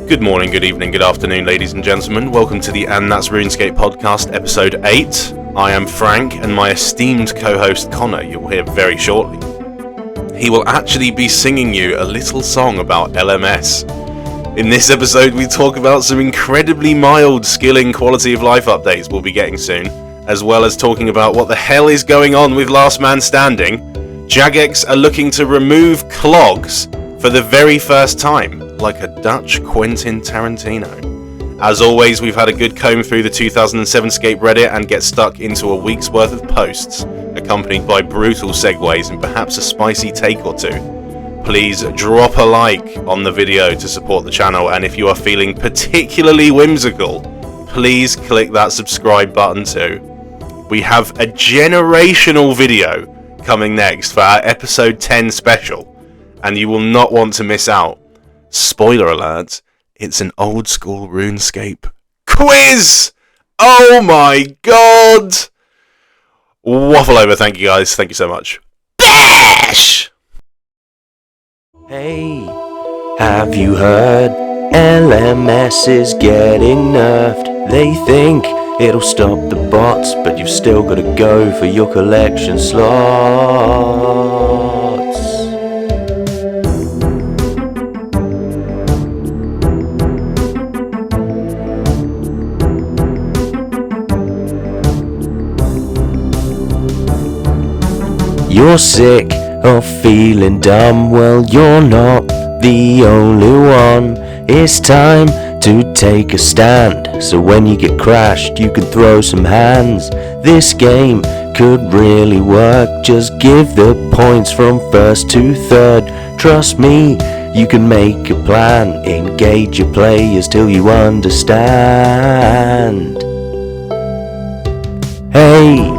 Good morning, good evening, good afternoon, ladies and gentlemen. Welcome to the And That's Runescape podcast, episode 8. I am Frank, and my esteemed co-host Connor, you'll hear very shortly. He will actually be singing you a little song about LMS. In this episode, we talk about some incredibly mild skilling quality of life updates we'll be getting soon, as well as talking about what the hell is going on with Last Man Standing. Jagex are looking to remove clogs for the very first time, like a Dutch Quentin Tarantino. As always, we've had a good comb through the 2007scape Reddit and get stuck into a week's worth of posts, accompanied by brutal segues and perhaps a spicy take or two. Please drop a like on the video to support the channel, and if you are feeling particularly whimsical, please click that subscribe button too. We have a generational video coming next for our episode 10 special, and you will not want to miss out. Spoiler alert, it's an old school RuneScape quiz! Oh my god! Waffle over, thank you guys, thank you so much. Bash! Hey, have you heard? LMS is getting nerfed. They think it'll stop the bots, but you've still got to go for your collection slots. You're sick of feeling dumb, well you're not the only one. It's time to take a stand, so when you get crashed you can throw some hands. This game could really work, just give the points from first to third. Trust me, you can make a plan, engage your players till you understand. Hey,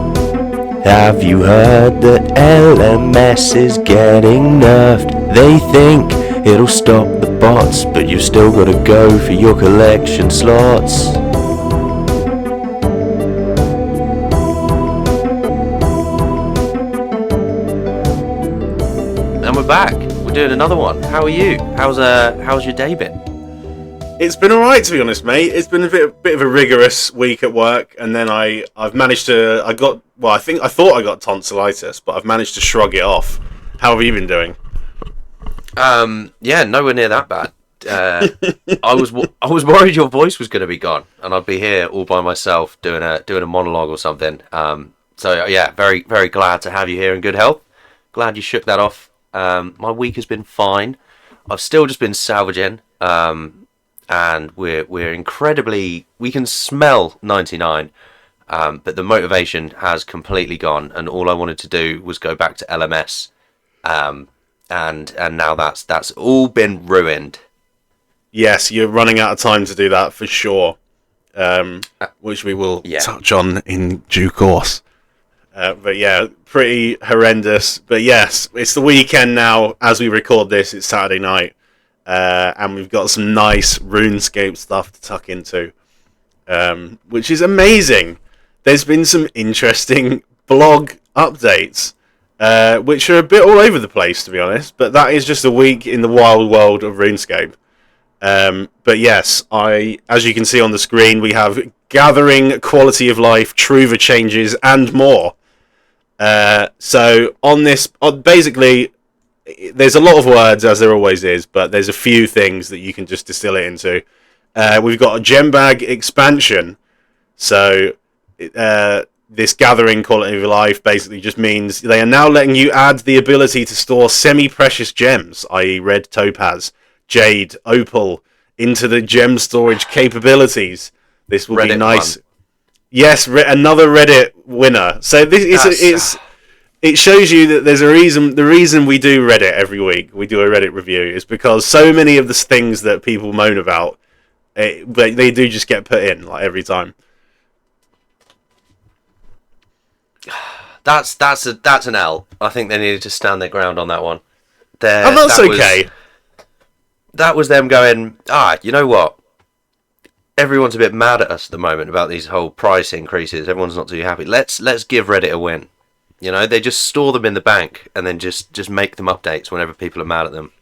have you heard that LMS is getting nerfed? They think it'll stop the bots, but you've still got to go for your collection slots. And we're back. We're doing another one. How are you? How's your day been? It's been alright, to be honest, mate. It's been a bit of a rigorous week at work, and then I've managed to, I thought I got tonsillitis, but I've managed to shrug it off. How have you been doing? Yeah, nowhere near that bad. I was worried your voice was going to be gone, and I'd be here all by myself doing a monologue or something. So yeah, very very glad to have you here in good health. Glad you shook that off. My week has been fine. I've still just been salvaging. And we're incredibly, we can smell 99, but the motivation has completely gone, and all I wanted to do was go back to LMS, and now that's all been ruined. Yes, you're running out of time to do that for sure, which we will touch on in due course. But yeah, pretty horrendous. But yes, it's the weekend now. As we record this, it's Saturday night. And we've got some nice RuneScape stuff to tuck into, which is amazing. There's been some interesting blog updates, which are a bit all over the place, to be honest, but that is just a week in the wild world of RuneScape. But yes, as you can see on the screen, we have gathering, quality of life, Truva changes, and more. So on this, basically, there's a lot of words, as there always is, but there's a few things that you can just distill it into. We've got a gem bag expansion. So this gathering quality of life basically just means they are now letting you add the ability to store semi-precious gems, i.e. red topaz, jade, opal, into the gem storage capabilities. This will be nice. Yes, another Reddit winner. So this it shows you that there's a reason. The reason we do Reddit every week, we do a Reddit review, is because so many of the things that people moan about, they do just get put in like every time. That's an L. I think they needed to stand their ground on that one. And that's okay. That was them going, you know what? Everyone's a bit mad at us at the moment about these whole price increases. Everyone's not too happy. Let's give Reddit a win. You know, they just store them in the bank and then just make them updates whenever people are mad at them.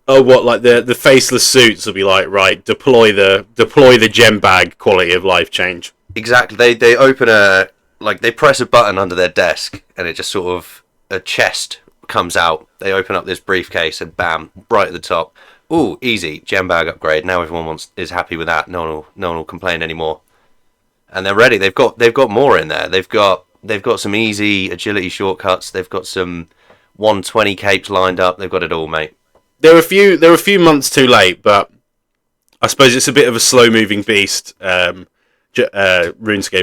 Oh, what, like the faceless suits will be like, right, deploy the gem bag quality of life change. Exactly. They open they press a button under their desk, and it just sort of a chest comes out. They open up this briefcase, and bam, right at the top. Ooh, easy gem bag upgrade. Now everyone is happy with that. No one will complain anymore. And they're ready. They've got more in there. They've got some easy agility shortcuts. They've got some 120 capes lined up. They've got it all, mate. They're a few months too late, but I suppose it's a bit of a slow moving beast. RuneScape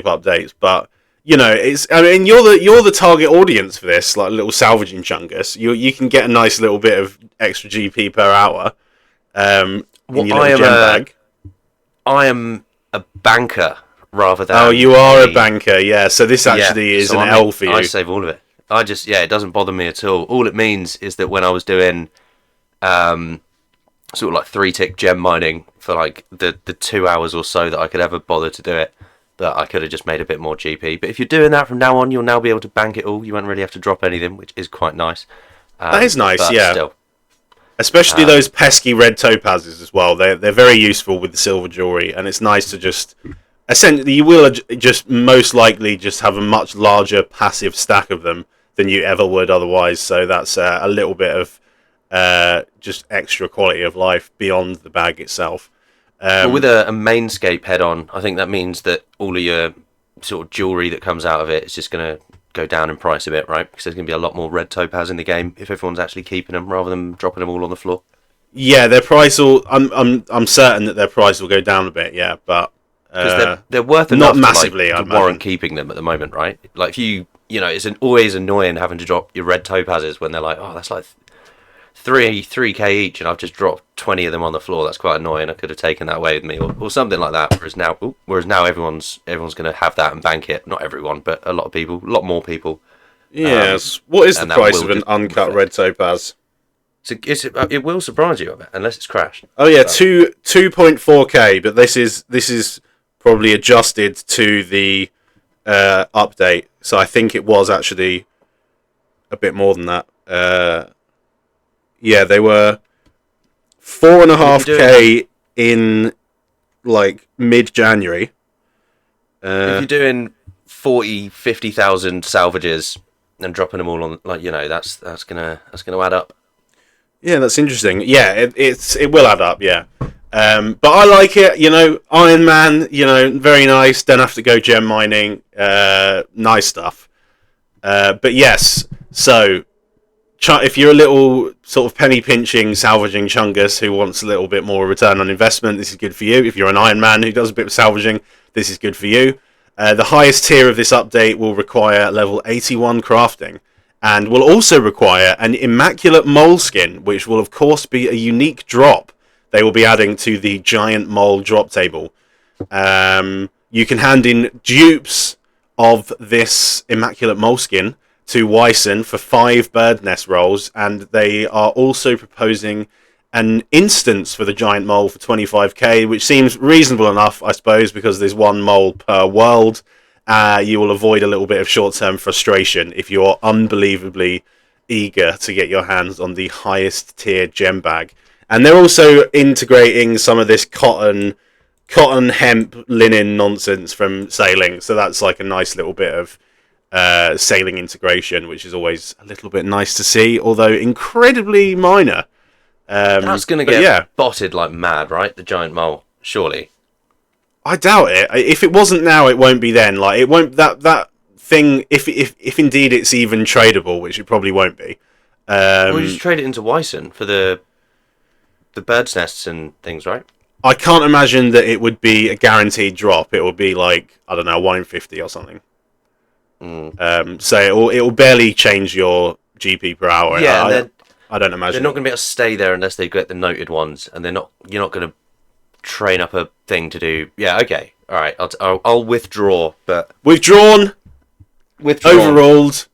updates, but you're the target audience for this, like little salvaging chungus. You can get a nice little bit of extra GP per hour. In your little gem bag. I am a banker rather than. Oh, you are a banker, yeah. So this actually is an L for you. I save all of it. It doesn't bother me at all. All it means is that when I was doing, sort of like 3-tick gem mining for like the 2 hours or so that I could ever bother to do it, that I could have just made a bit more GP. But if you're doing that from now on, you'll now be able to bank it all. You won't really have to drop anything, which is quite nice. That is nice, yeah. Still. Especially those pesky red topazes as well. They're very useful with the silver jewelry, and it's nice to just... Essentially, you will just most likely just have a much larger passive stack of them than you ever would otherwise. So that's a little bit of just extra quality of life beyond the bag itself. But with a mainscape head on, I think that means that all of your sort of jewelry that comes out of it is just going to go down in price a bit, right? Because there's going to be a lot more red topaz in the game if everyone's actually keeping them rather than dropping them all on the floor. Yeah, their price will. I'm certain that their price will go down a bit. Yeah, but because they're worth enough not massively to warrant keeping them at the moment, right? Like if it's always annoying having to drop your red topazes when they're like, oh, that's like 3k each, and I've just dropped 20 of them on the floor. That's quite annoying. I could have taken that away with me, or something like that. Whereas now everyone's going to have that and bank it. Not everyone, but a lot more people. Yes. What is the price of an uncut red topaz? It will surprise you, unless it's crashed. Oh yeah, 2.4k. But this is probably adjusted to the update. So I think it was actually a bit more than that. Yeah, they were 4.5k in like mid-January. If you're doing 50,000 salvages and dropping them all on, that's gonna add up. Yeah, that's interesting. Yeah, it will add up. Yeah, but I like it. Iron Man. Very nice. Don't have to go gem mining. Nice stuff. But yes, so. If you're a little sort of penny pinching, salvaging chungus who wants a little bit more return on investment, this is good for you. If you're an Iron Man who does a bit of salvaging, this is good for you. The highest tier of this update will require level 81 crafting, and will also require an immaculate mole skin, which will of course be a unique drop. They will be adding to the giant mole drop table. You can hand in dupes of this immaculate mole skin to Wyson for 5 bird nest rolls, and they are also proposing an instance for the giant mole for 25k, which seems reasonable enough, I suppose, because there's one mole per world. You will avoid a little bit of short-term frustration if you're unbelievably eager to get your hands on the highest tier gem bag. And they're also integrating some of this cotton, hemp, linen nonsense from sailing, so that's like a nice little bit of sailing integration, which is always a little bit nice to see, although incredibly minor. That's going to get botted like mad, right? The giant mole, surely. I doubt it. If it wasn't now, it won't be then. Like it won't that thing. If indeed it's even tradable, which it probably won't be. Well, you just trade it into Wyson for the bird's nests and things, right? I can't imagine that it would be a guaranteed drop. It would be like, I don't know, 1 in 50 or something. So it will barely change your GP per hour. Yeah, I don't imagine they're not going to be able to stay there unless they get the noted ones, and you're not going to train up a thing to do. Yeah, okay, all right. I'll withdraw, but withdrawn. Overruled.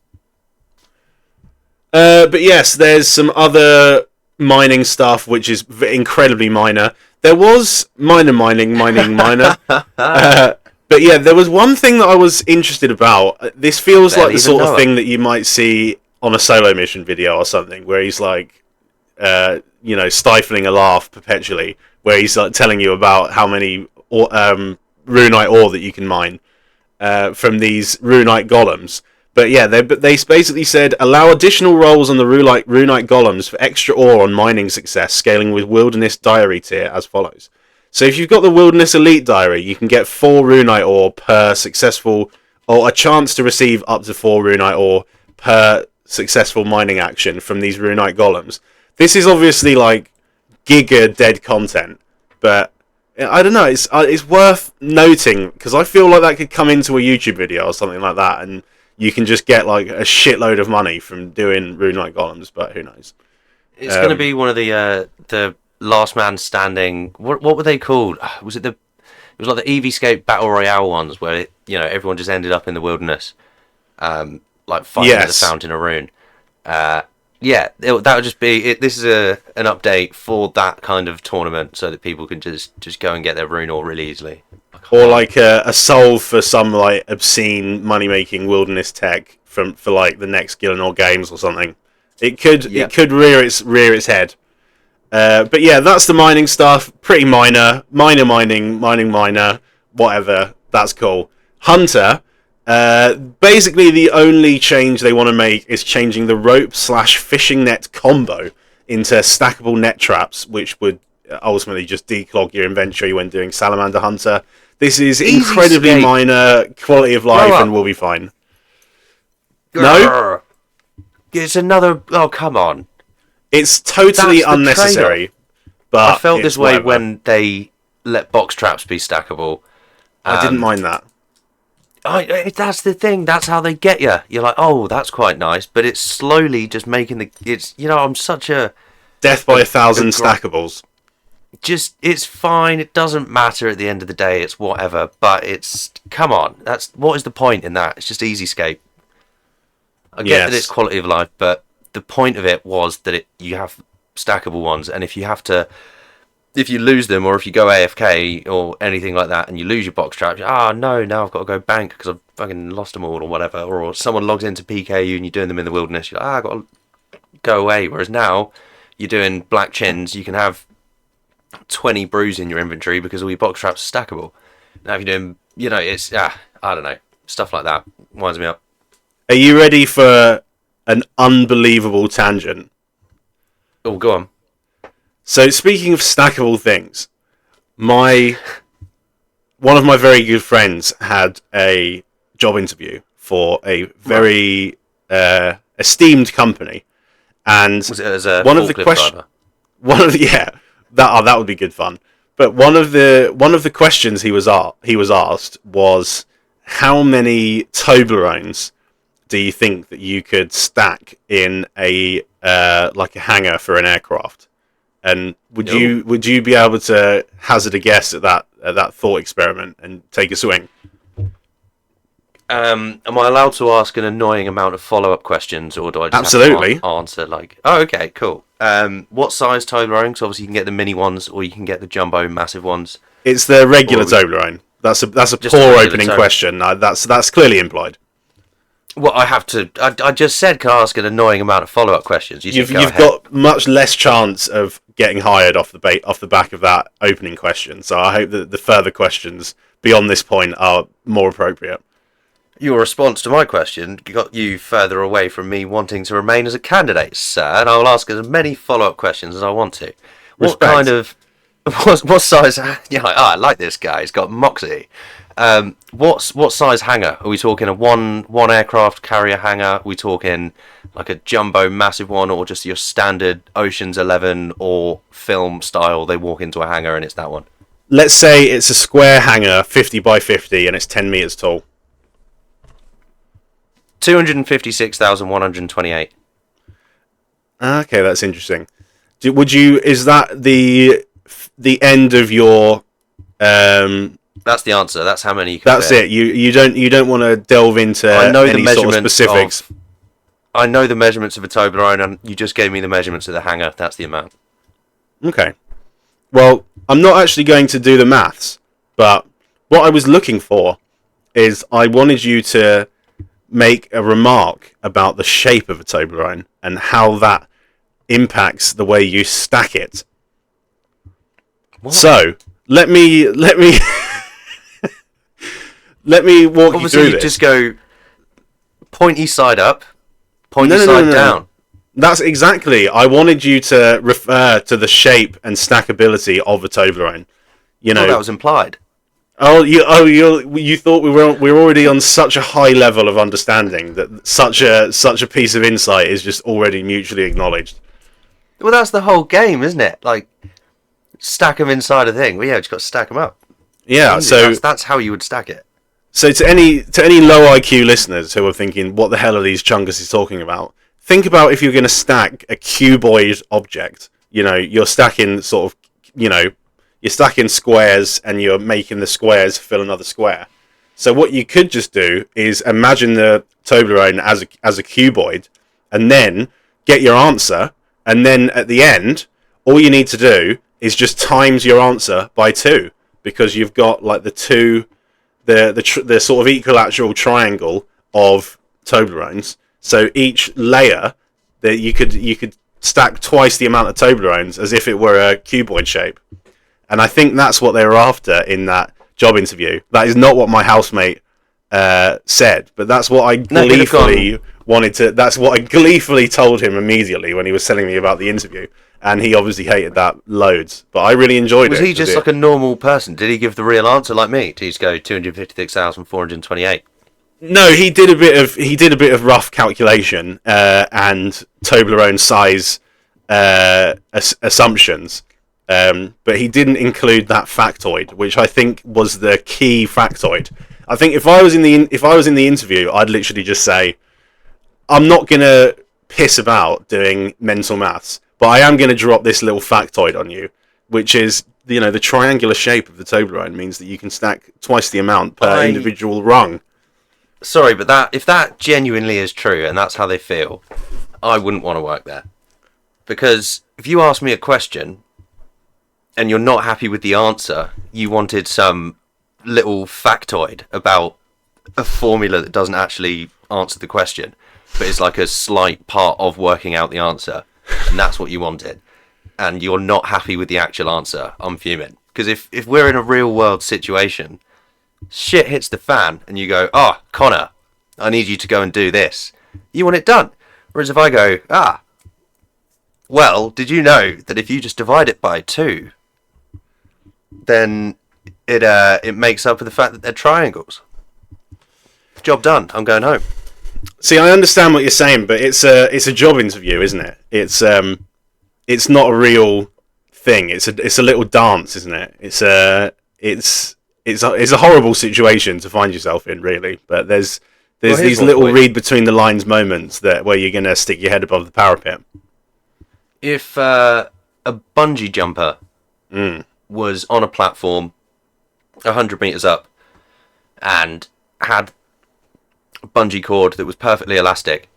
But yes, there's some other mining stuff which is incredibly minor. There was mining. But yeah, there was one thing that I was interested about. This feels like the sort of thing that you might see on a solo mission video or something, where he's like stifling a laugh perpetually, where he's like telling you about how many runite ore that you can mine from these runite golems. But yeah, they basically said allow additional rolls on the runite golems for extra ore on mining success, scaling with Wilderness Diary tier as follows. So if you've got the Wilderness Elite Diary, you can get 4 runite ore per successful, or a chance to receive up to 4 runite ore per successful mining action from these runite golems. This is obviously like giga dead content, but I don't know. It's worth noting because I feel like that could come into a YouTube video or something like that, and you can just get like a shitload of money from doing runite golems. But who knows? It's going to be one of the last man standing. What were they called? Was it was like the Eevescape Battle Royale ones where everyone just ended up in the wilderness, like fighting at the Fountain of Rune. That would just be. This is an update for that kind of tournament, so that people can just go and get their rune ore really easily. Or like a solve for some like obscene money making wilderness tech for like the next Gillenor games or something. It could rear its head. But yeah, that's the mining stuff. Pretty minor, whatever. That's cool. Hunter. Basically, the only change they want to make is changing the rope/fishing net combo into stackable net traps, which would ultimately just declog your inventory when doing Salamander Hunter. This is incredibly minor, quality of life, and will be fine. No? It's another... Oh, come on. It's totally unnecessary. But I felt this way when they let box traps be stackable. I didn't mind that. That's the thing. That's how they get you. You're like, oh, that's quite nice. But it's slowly just making the... I'm such a... Death by 1,000 stackables. It's fine. It doesn't matter at the end of the day. It's whatever. But it's... Come on. What is the point in that? It's just Easyscape. I get that it's quality of life, but the point of it was that you have stackable ones, and if you lose them, or if you go AFK or anything like that, and you lose your box traps, now I've got to go bank because I've fucking lost them all or whatever, or someone logs into PKU and you're doing them in the wilderness, you're like, I've got to go away. Whereas now, you're doing black chins, you can have 20 brews in your inventory because all your box traps are stackable. Now if you're doing, it's, I don't know, stuff like that winds me up. Are you ready for an unbelievable tangent? Oh, go on. So, speaking of stackable things, one of my very good friends had a job interview for a very esteemed company, and was it as a one of the questions, that would be good fun. But one of the questions he was asked was, how many Toblerones do you think that you could stack in a hangar for an aircraft? And would you be able to hazard a guess at that thought experiment and take a swing? Am I allowed to ask an annoying amount of follow-up questions, or do I just absolutely have to answer like, oh, okay, cool. What size Toblerone? Because obviously you can get the mini ones, or you can get the jumbo massive ones. It's the regular Toblerone. That's a poor opening question. That's clearly implied. Well, I have to. I just said, can I ask an annoying amount of follow-up questions? You've got much less chance of getting hired off the back of that opening question. So I hope that the further questions beyond this point are more appropriate. Your response to my question got you further away from me wanting to remain as a candidate, sir. And I will ask as many follow-up questions as I want to. What kind of... What size... I like this guy. He's got moxie. What size hangar? Are we talking a one aircraft carrier hangar? Are we talking like a jumbo massive one, or just your standard Ocean's 11 or film style? They walk into a hangar and it's that one. Let's say it's a square hangar, 50 by 50, and it's 10 meters tall. 256,128. Okay, that's interesting. Is that the end of your? That's the answer. That's how many you can That's fit. It. You don't want to delve into any sort of specifics. I know the measurements of a Toblerone, and you just gave me the measurements of the hangar. That's the amount. Okay. Well, I'm not actually going to do the maths, but what I was looking for is I wanted you to make a remark about the shape of a Toblerone and how that impacts the way you stack it. What? So let me let me walk you through this. Just go pointy side up, pointy side down. That's exactly. I wanted you to refer to the shape and stackability of a Toblerone. You know, that was implied. You thought we were already on such a high level of understanding that such a piece of insight is just already mutually acknowledged. Well, that's the whole game, isn't it? Like, stack them inside a thing. Well, yeah, just got to stack them up. Yeah, so that's how you would stack it. So to any low IQ listeners who are thinking, what the hell are these chungus talking about? Think about if you're going to stack a cuboid object. You know, you're stacking you're stacking squares and you're making the squares fill another square. So what you could just do is imagine the Toblerone as a cuboid and then get your answer. And then at the end, all you need to do is just times your answer by 2 because you've got like the sort of equilateral triangle of Toblerones. So each layer that you could stack twice the amount of Toblerones as if it were a cuboid shape. And I think that's what they were after in that job interview. That is not what my housemate said, but that's what I gleefully wanted to. That's what I gleefully told him immediately when he was telling me about the interview. And he obviously hated that loads, but I really enjoyed it. Was he just like a normal person? Did he give the real answer like me? Did he just go 256,428? No, he did a bit of rough calculation and Toblerone size assumptions, but he didn't include that factoid, which I think was the key factoid. I think if I was in the interview, I'd literally just say, I'm not gonna piss about doing mental maths, but I am gonna drop this little factoid on you, which is the triangular shape of the Toblerone means that you can stack twice the amount per individual rung. Sorry, but if that genuinely is true and that's how they feel, I wouldn't want to work there. Because if you ask me a question and you're not happy with the answer, you wanted some little factoid about a formula that doesn't actually answer the question, but is like a slight part of working out the answer, and that's what you wanted, and you're not happy with the actual answer, I'm fuming. Because if we're in a real world situation, shit hits the fan and you go, Connor, I need you to go and do this, you want it done. Whereas if I go, well, did you know that if you just divide it by 2, then it makes up for the fact that they're triangles? Job done, I'm going home. See, I understand what you're saying, but it's a job interview, isn't it? It's not a real thing. It's a little dance, isn't it? It's a horrible situation to find yourself in, really. But there's these little read between the lines moments where you're gonna stick your head above the parapet. If a bungee jumper was on a platform 100 meters up and had a bungee cord that was perfectly elastic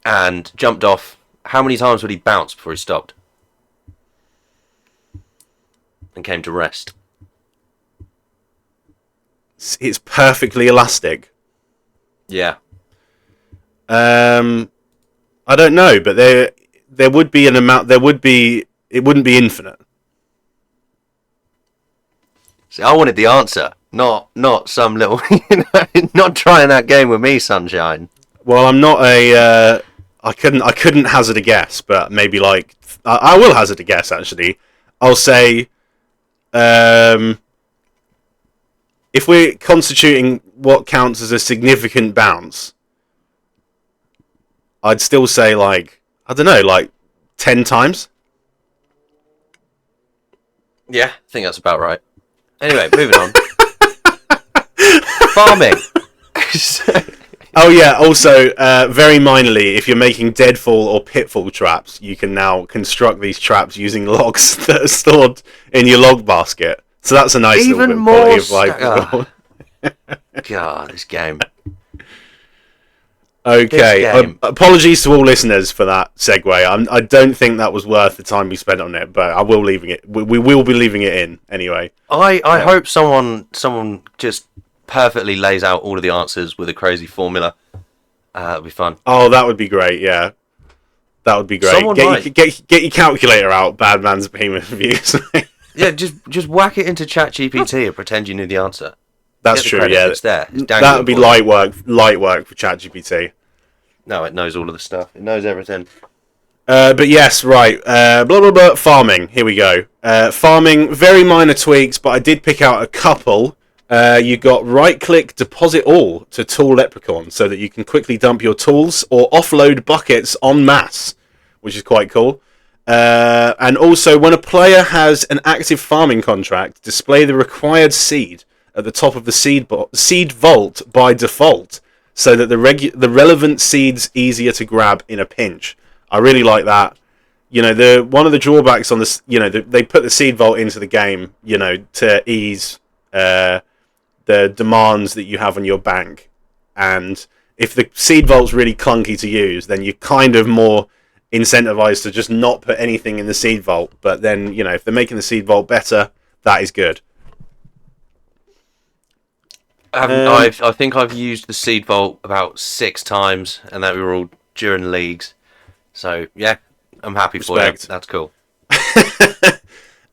and jumped off, how many times would he bounce before he stopped and came to rest? It's perfectly elastic. Yeah. I don't know, but there would be an amount. It wouldn't be infinite. See, I wanted the answer, not some little, not trying that game with me, sunshine. Well, I'm not a. I couldn't hazard a guess, but maybe I will hazard a guess. Actually, I'll say, if we're constituting what counts as a significant bounce, I'd still say I don't know, 10 times. Yeah, I think that's about right. Anyway, moving on. Farming. Oh yeah, also, very minorly, if you're making deadfall or pitfall traps, you can now construct these traps using logs that are stored in your log basket. So that's a nice little bit of quality of life. God, this game. Okay, apologies to all listeners for that segue. I don't think that was worth the time we spent on it, but I will leaving it. We will be leaving it in anyway. I hope someone just perfectly lays out all of the answers with a crazy formula. It'll be fun. Oh, that would be great. Yeah. That would be great. Someone might. Get your calculator out, Bad Man's payment reviews. Yeah, just whack it into ChatGPT and pretend you knew the answer. That's true. Credit. Yeah, it's there. That would be light work for ChatGPT. No, it knows all of the stuff. It knows everything. But yes, right. Blah blah blah. Farming. Here we go. Farming. Very minor tweaks, but I did pick out a couple. You got right-click deposit all to tool leprechaun, so that you can quickly dump your tools or offload buckets en masse, which is quite cool. And also, when a player has an active farming contract, display the required seed at the top of the seed vault by default, so that the relevant seed's easier to grab in a pinch. I really like that. You know, one of the drawbacks on this, you know, they put the seed vault into the game, you know, to ease the demands that you have on your bank. And if the seed vault's really clunky to use, then you're kind of more incentivized to just not put anything in the seed vault. But then, you know, if they're making the seed vault better, that is good. I think I've used the seed vault about 6 times, and that we were all during leagues. So yeah, I'm happy for you. That's cool.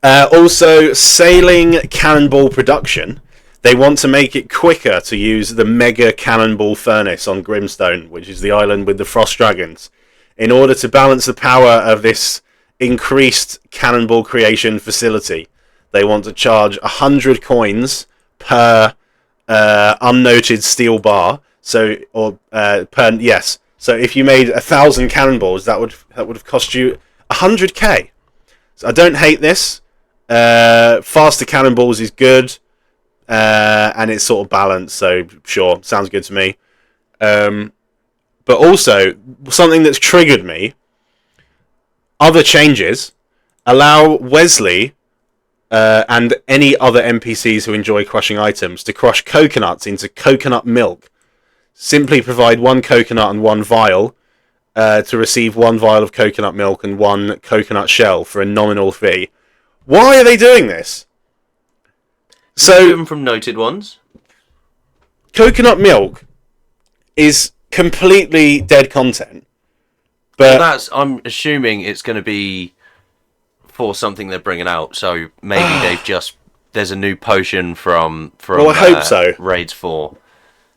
Also, sailing cannonball production. They want to make it quicker to use the mega cannonball furnace on Grimstone, which is the island with the frost dragons. In order to balance the power of this increased cannonball creation facility, they want to charge 100 coins per unnoted steel bar. So if you made 1,000 cannonballs, that would have cost you 100k. So I don't hate this. Faster cannonballs is good, and it's sort of balanced. So sure, sounds good to me. But also, something that's triggered me, other changes, allow Wesley and any other NPCs who enjoy crushing items to crush coconuts into coconut milk. Simply provide 1 coconut and 1 vial to receive 1 vial of coconut milk and 1 coconut shell for a nominal fee. Why are they doing this? So, them from noted ones. Coconut milk is completely dead content. But I'm assuming it's going to be for something they're bringing out. So maybe there's a new potion from well, I hope so. Raids 4.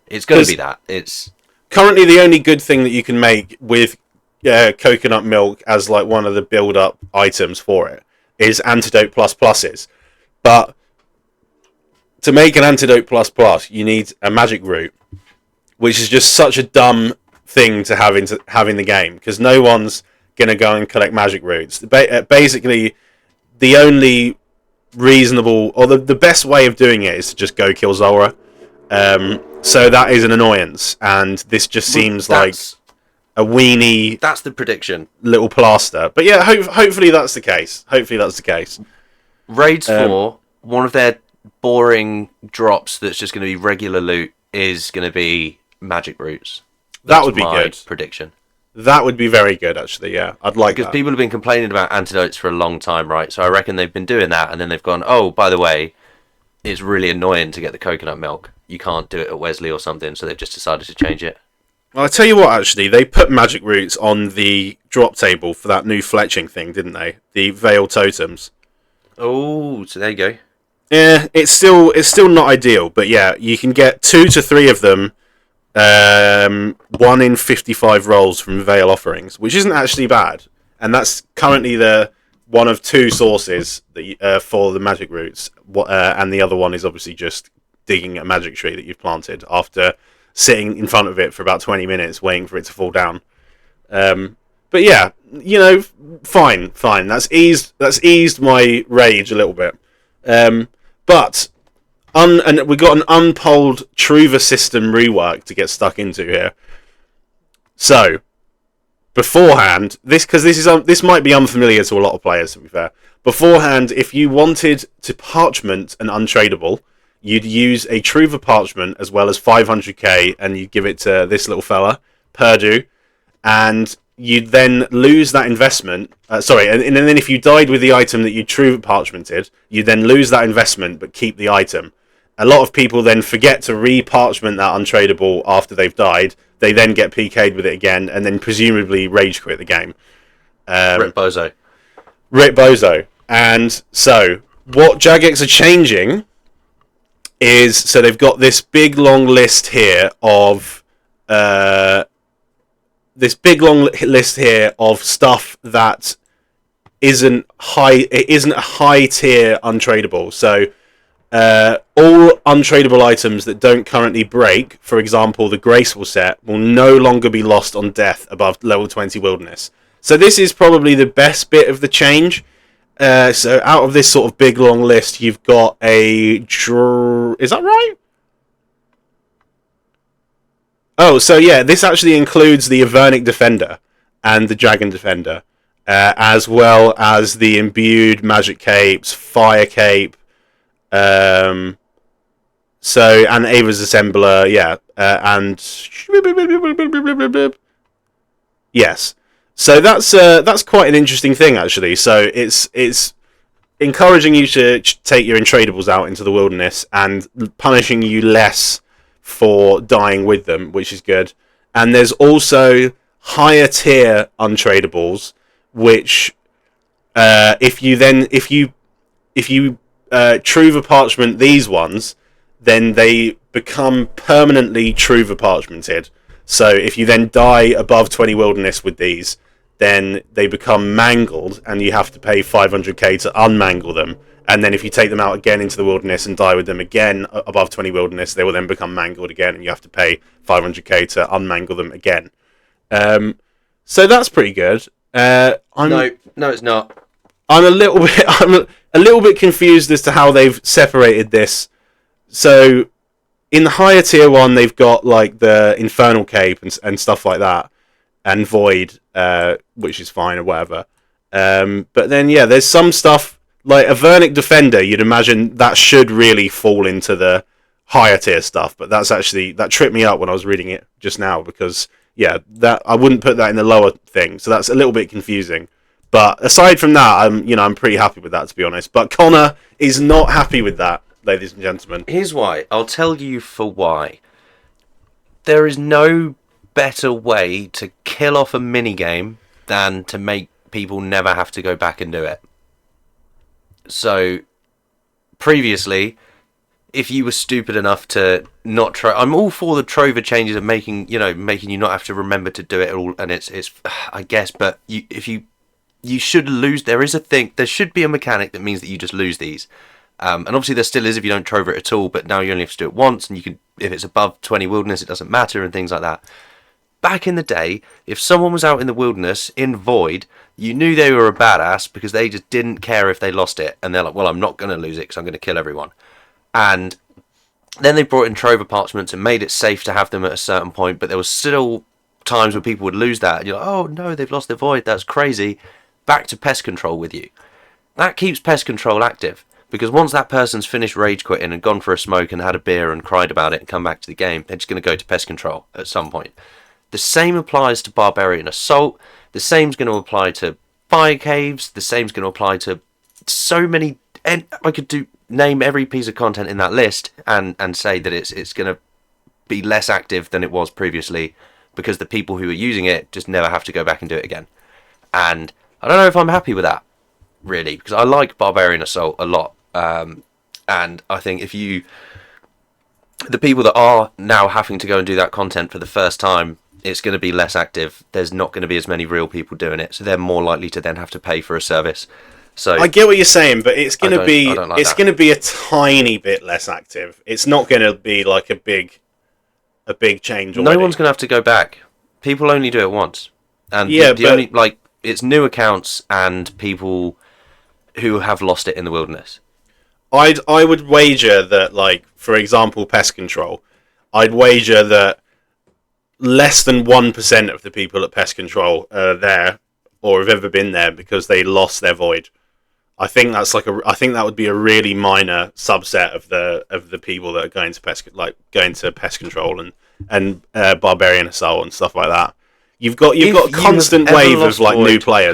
It's going to be that. It's currently the only good thing that you can make with coconut milk as like one of the build-up items for it is antidote pluses. But to make an antidote plus, you need a magic root, which is just such a dumb thing to have in the game, because no one's going to go and collect magic roots. Basically, the only reasonable, or the best way of doing it is to just go kill Zulrah. So that is an annoyance, and this just seems like a weenie. That's the prediction. Little plaster. But yeah, hopefully that's the case. Raids 4, one of their boring drops that's just going to be regular loot is going to be magic roots. That would be good. Prediction. That would be very good, actually. Yeah, I'd like that. Because people have been complaining about antidotes for a long time, right? So I reckon they've been doing that, and then they've gone, oh, by the way, it's really annoying to get the coconut milk. You can't do it at Wesley or something, so they've just decided to change it. Well, I'll tell you what, actually, they put magic roots on the drop table for that new fletching thing, didn't they? The Veil Totems. Oh, so there you go. Yeah, it's still not ideal, but yeah, you can get 2 to 3 of them, 1 in 55 rolls from Veil offerings, which isn't actually bad, and that's currently the one of 2 sources that for the magic roots, and the other one is obviously just digging a magic tree that you've planted after sitting in front of it for about 20 minutes waiting for it to fall down. But yeah, you know, fine. That's eased my rage a little bit. But and we got an unpolled Truva system rework to get stuck into here. So beforehand, this might be unfamiliar to a lot of players, to be fair. Beforehand, if you wanted to parchment an untradeable, you'd use a Truva parchment as well as 500k, and you'd give it to this little fella, Purdue, and you'd then lose that investment. And then if you died with the item that you Truva parchmented, you'd then lose that investment but keep the item. A lot of people then forget to re-parchment that untradeable after they've died. They then get PK'd with it again, and then presumably rage quit the game. Rip Bozo. Rip Bozo. And so, what Jagex are changing is, so they've got this big long list here of stuff that isn't a high tier untradeable. So all untradeable items that don't currently break, for example the Graceful set, will no longer be lost on death above level 20 Wilderness. So this is probably the best bit of the change. So out of this sort of big long list, you've got is that right? Oh, so yeah, this actually includes the Avernic Defender and the Dragon Defender, as well as the Imbued Magic Capes, Fire Cape, and Ava's Assembler, yeah, and yes. So that's quite an interesting thing, actually. So it's encouraging you to take your untradables out into the wilderness and punishing you less for dying with them, which is good. And there's also higher tier untradables, which if you Truva Parchment these ones, then they become permanently Truva Parchmented. So if you then die above 20 Wilderness with these, then they become mangled, and you have to pay 500k to unmangle them. And then if you take them out again into the wilderness and die with them again above 20 Wilderness, they will then become mangled again, and you have to pay 500k to unmangle them again. So that's pretty good. No, it's not. I'm a little bit confused as to how they've separated this. So in the higher tier one, they've got like the Infernal Cape and stuff like that, and Void, which is fine or whatever. But then yeah, there's some stuff like Avernic Defender. You'd imagine that should really fall into the higher tier stuff, but that tripped me up when I was reading it just now, because yeah, that I wouldn't put that in the lower thing. So that's a little bit confusing. But aside from that, I'm pretty happy with that, to be honest. But Connor is not happy with that, ladies and gentlemen. Here's why. I'll tell you for why. There is no better way to kill off a minigame than to make people never have to go back and do it. So, previously, if you were stupid enough to not try, I'm all for the Trover changes of making you not have to remember to do it all, and it's I guess, but if you should lose. There should be a mechanic that means that you just lose these. And obviously there still is if you don't Trover it at all, but now you only have to do it once, and you can, if it's above 20 Wilderness, it doesn't matter, and things like that. Back in the day, if someone was out in the wilderness in Void, you knew they were a badass because they just didn't care if they lost it, and they're like, well, I'm not going to lose it because I'm going to kill everyone. And then they brought in Trover Parchments and made it safe to have them at a certain point, but there was still times where people would lose that, and you're like, oh no, they've lost their Void, that's crazy. Back to pest control with you. That keeps pest control active, because once that person's finished rage quitting and gone for a smoke and had a beer and cried about it and come back to the game, they're just going to go to pest control at some point. The same applies to Barbarian Assault, the same's going to apply to Fire Caves, the same's going to apply to so many, and I could name every piece of content in that list and say that it's going to be less active than it was previously, because the people who are using it just never have to go back and do it again. And I don't know if I'm happy with that, really, because I like Barbarian Assault a lot. And I think the people that are now having to go and do that content for the first time, it's going to be less active. There's not going to be as many real people doing it, so they're more likely to then have to pay for a service. So I get what you're saying, but it's going to be a tiny bit less active. It's not going to be like a big change already. No one's going to have to go back. People only do it once, and it's new accounts and people who have lost it in the wilderness. I would wager that, like, for example, pest control, I'd wager that less than 1% of the people at pest control are there or have ever been there because they lost their Void. I think that would be a really minor subset of the people that are going to pest control and Barbarian Assault and stuff like that. You've got a constant wave of like Void, new players.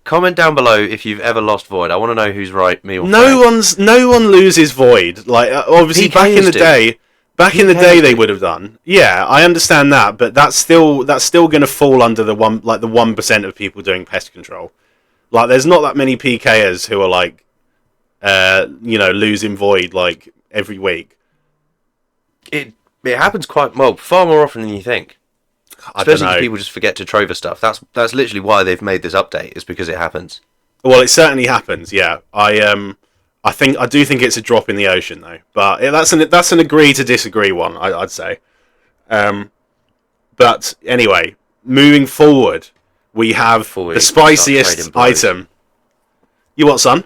Comment down below if you've ever lost Void. I want to know who's right, me or no one loses Void. Like obviously PKers back in the day, Back in the day, they would have done. Yeah, I understand that, but that's still going to fall under the 1% of people doing pest control. Like, there's not that many PKers who are like, losing void like every week. It happens far more often than you think. Especially because people just forget to trover stuff. That's literally why they've made this update. Is because it happens. Well, it certainly happens. Yeah, I do think it's a drop in the ocean though. But that's an agree to disagree one. I'd say. But anyway, moving forward, we have the spiciest item. You what, son?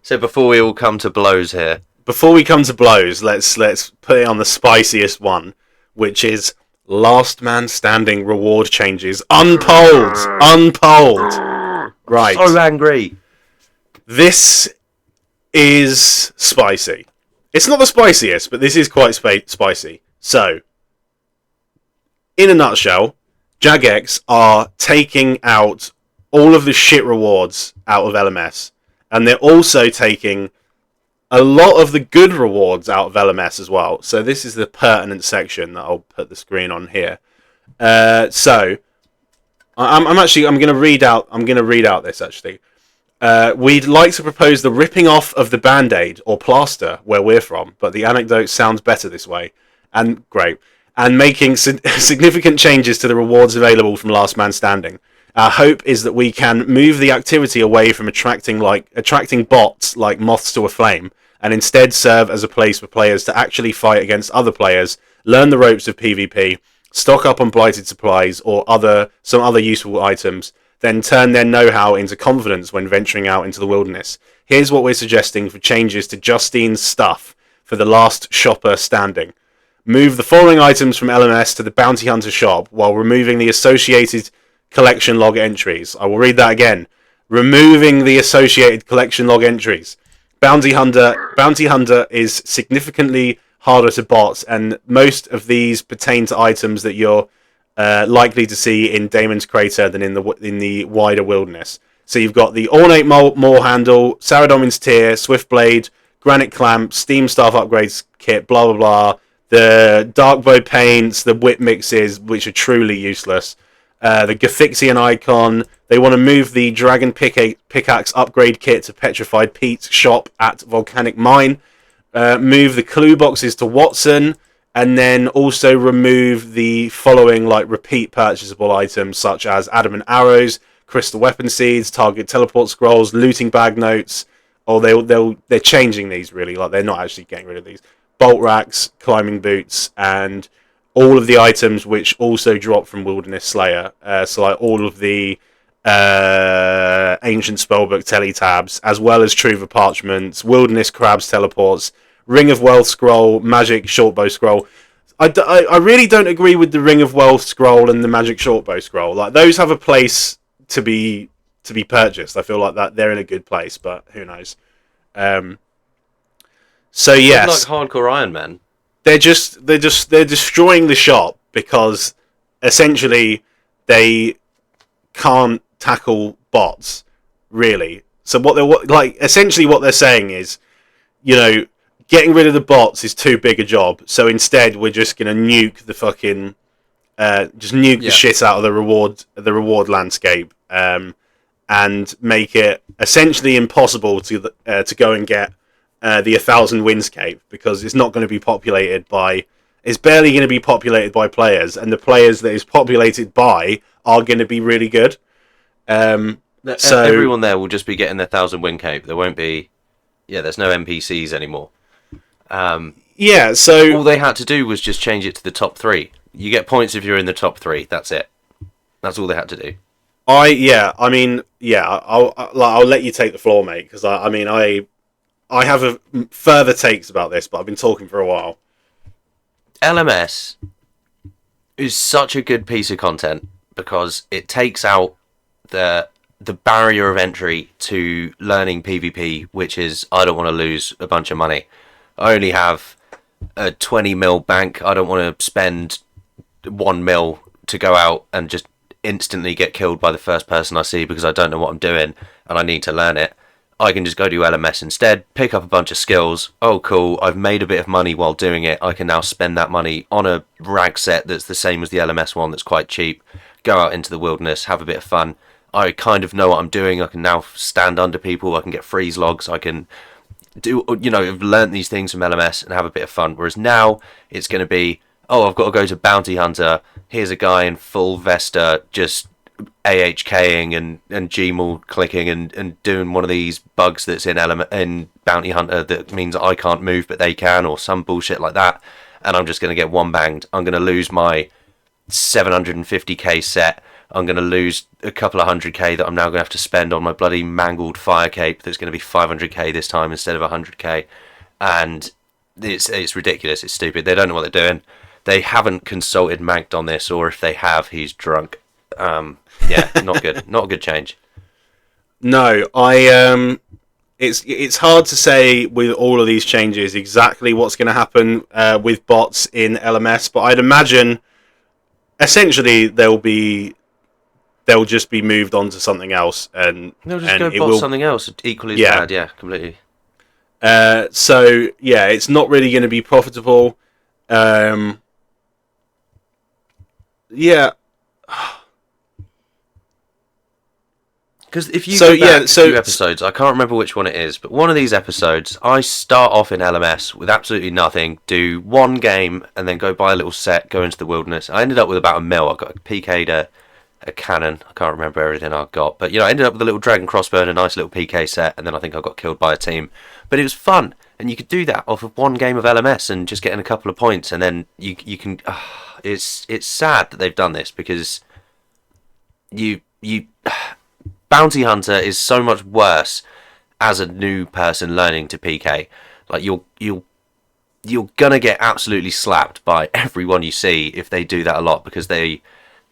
So before we all come to blows here. Before we come to blows, let's put it on the spiciest one, which is Last Man Standing reward changes. Unpolled! Right. So angry. This is spicy. It's not the spiciest, but this is quite spicy. So, in a nutshell, Jagex are taking out all of the shit rewards out of LMS, and they're also taking a lot of the good rewards out of LMS as well. So this is the pertinent section that I'll put the screen on here. So I'm going to read out this actually. We'd like to propose the ripping off of the band-aid or plaster where we're from, but the anecdote sounds better this way. And great. And making significant changes to the rewards available from Last Man Standing. Our hope is that we can move the activity away from attracting bots like moths to a flame, and instead serve as a place for players to actually fight against other players, learn the ropes of PvP, stock up on blighted supplies or some other useful items, then turn their know-how into confidence when venturing out into the wilderness. Here's what we're suggesting for changes to Justine's stuff for the last shopper standing. Move the following items from LMS to the Bounty Hunter shop while removing the associated collection log entries. I will read that again. Removing the associated collection log entries. Bounty Hunter is significantly harder to bot, and most of these pertain to items that you're likely to see in Damon's Crater than in the wider wilderness. So you've got the Ornate Maul Handle, Saradomin's Tear, Swiftblade, Granite Clamp, Steam Staff Upgrades Kit, blah blah blah. The Darkbow Paints, the Whip Mixes, which are truly useless. The Gothixian Icon. They want to move the Dragon Pickaxe Upgrade Kit to Petrified Pete's shop at Volcanic Mine. Move the clue boxes to Watson. And then also remove the following repeat purchasable items such as Adamant Arrows, Crystal Weapon Seeds, Target Teleport Scrolls, Looting Bag Notes. Or they're changing these really. They're not actually getting rid of these. Bolt Racks, Climbing Boots, and all of the items which also drop from Wilderness Slayer. So all of the Ancient Spellbook teletabs, as well as Truva Parchments, Wilderness Crabs teleports, Ring of Wealth scroll, Magic Shortbow scroll. I really don't agree with the Ring of Wealth scroll and the Magic Shortbow scroll. Those have a place to be purchased. I feel like that they're in a good place, but who knows? So yes, like hardcore Iron Man. They're destroying the shop because essentially they can't tackle bots really. So what they're saying is, getting rid of the bots is too big a job. So instead, we're just gonna nuke the fucking, the shit out of the reward landscape, and make it essentially impossible to go and get the 1,000 Runescape, because it's not going to be populated by. It's barely going to be populated by players, and the players that it's populated by are going to be really good. So everyone there will just be getting their 1,000 Runescape. There won't be. Yeah, there's no NPCs anymore. So all they had to do was just change it to the top 3. You get points if you're in the top 3. That's it. That's all they had to do. I'll let you take the floor, mate, because I have further takes about this, but I've been talking for a while. LMS is such a good piece of content because it takes out the barrier of entry to learning PvP, which is I don't want to lose a bunch of money. I only have a 20 mil bank. I don't want to spend 1 mil to go out and just instantly get killed by the first person I see because I don't know what I'm doing and I need to learn it. I can just go to LMS instead, pick up a bunch of skills. Oh, cool, I've made a bit of money while doing it. I can now spend that money on a rag set that's the same as the LMS one that's quite cheap. Go out into the wilderness, have a bit of fun. I kind of know what I'm doing. I can now stand under people. I can get freeze logs. I can do, I've learnt these things from LMS and have a bit of fun. Whereas now it's going to be, oh, I've got to go to Bounty Hunter. Here's a guy in full Vesta just AHKing and Gmail clicking and doing one of these bugs that's in Bounty Hunter that means I can't move but they can, or some bullshit like that. And I'm just going to get one banged. I'm going to lose my 750k set. I'm going to lose a couple of 100k that I'm now going to have to spend on my bloody mangled fire cape that's going to be 500k this time instead of 100k. And it's ridiculous. It's stupid. They don't know what they're doing. They haven't consulted Mankt on this, or if they have, he's drunk. Not good. Not a good change. No, it's hard to say with all of these changes exactly what's going to happen with bots in LMS, but I'd imagine essentially they'll just be moved on to something else, and they'll just go bot something else equally as bad. Yeah, completely. So yeah, it's not really going to be profitable. Yeah. Because if you go back a few episodes, I can't remember which one it is, but one of these episodes, I start off in LMS with absolutely nothing, do one game, and then go buy a little set, go into the wilderness. I ended up with about $1 million. I got a PK'd a cannon. I can't remember everything I got, but I ended up with a little dragon crossbow and a nice little PK set, and then I think I got killed by a team. But it was fun, and you could do that off of one game of LMS and just getting a couple of points, and then you can. It's sad that they've done this, because you Bounty Hunter is so much worse as a new person learning to PK. Like you're gonna get absolutely slapped by everyone you see if they do that a lot, because they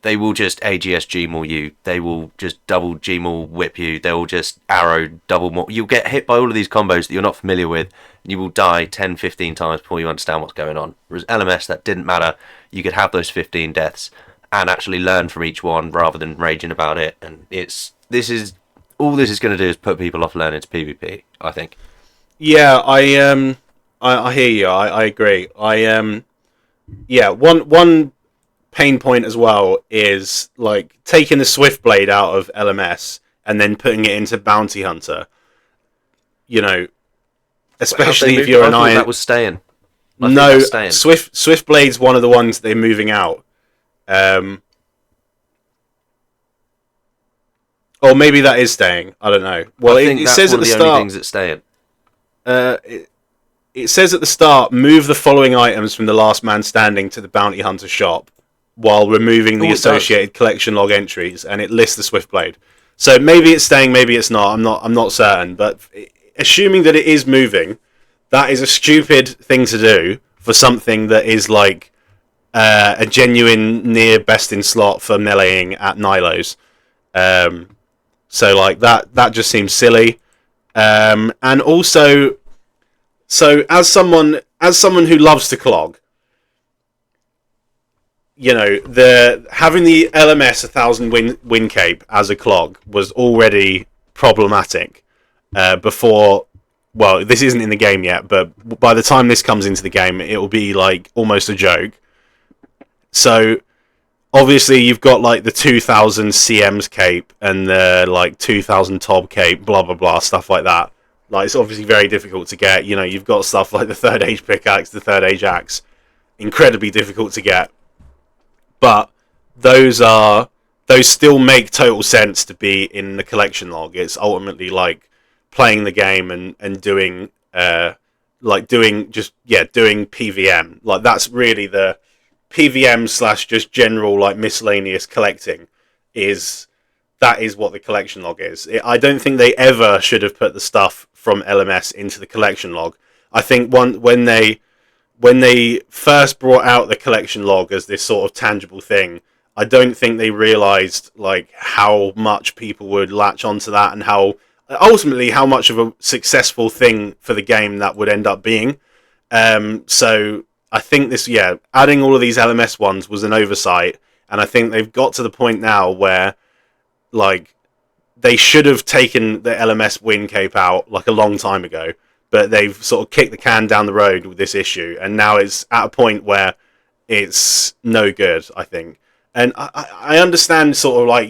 will just AGS Gmaul you, they will just double Gmaul whip you, they will just arrow double more. You'll get hit by all of these combos that you're not familiar with, and you will die 10-15 times before you understand what's going on. Whereas LMS, that didn't matter. You could have those 15 deaths and actually learn from each one rather than raging about it. And this is going to do is put people off learning to PvP, I think. Yeah, I hear you. I agree. One pain point as well is like taking the Swiftblade out of LMS and then putting it into Bounty Hunter. Especially if you're an iron. That was staying. No, Swiftblade's one of the ones they're moving out. Or maybe that is staying. I don't know. Well, it says at the start. Only things that's staying. It says at the start, move the following items from the last man standing to the Bounty Hunter shop, while removing the associated collection log entries, and it lists the Swiftblade. So maybe it's staying, maybe it's not. I'm not certain, but assuming that it is moving, that is a stupid thing to do for something that is like a genuine near best in slot for meleeing at Nilos. So like that just seems silly. And also, so as someone who loves to clog, having the LMS 1000 win cape as a clog was already problematic before. Well, this isn't in the game yet, but by the time this comes into the game, it will be like almost a joke. So obviously you've got like the 2000 CM's cape and the like 2000 Tob cape, blah blah blah, stuff like that. Like it's obviously very difficult to get. You've got stuff like the third age pickaxe, the third age axe, incredibly difficult to get. But those still make total sense to be in the collection log. It's ultimately like playing the game and doing doing PVM. Like that's really the PVM / just general like miscellaneous collecting is what the collection log is. I don't think they ever should have put the stuff from LMS into the collection log. I think when they first brought out the collection log as this sort of tangible thing, I don't think they realized like how much people would latch onto that and how much of a successful thing for the game that would end up being. So I think adding all of these LMS ones was an oversight, and I think they've got to the point now where like they should have taken the LMS win cape out like a long time ago, but they've sort of kicked the can down the road with this issue, and now it's at a point where it's no good, I think. And I understand sort of like,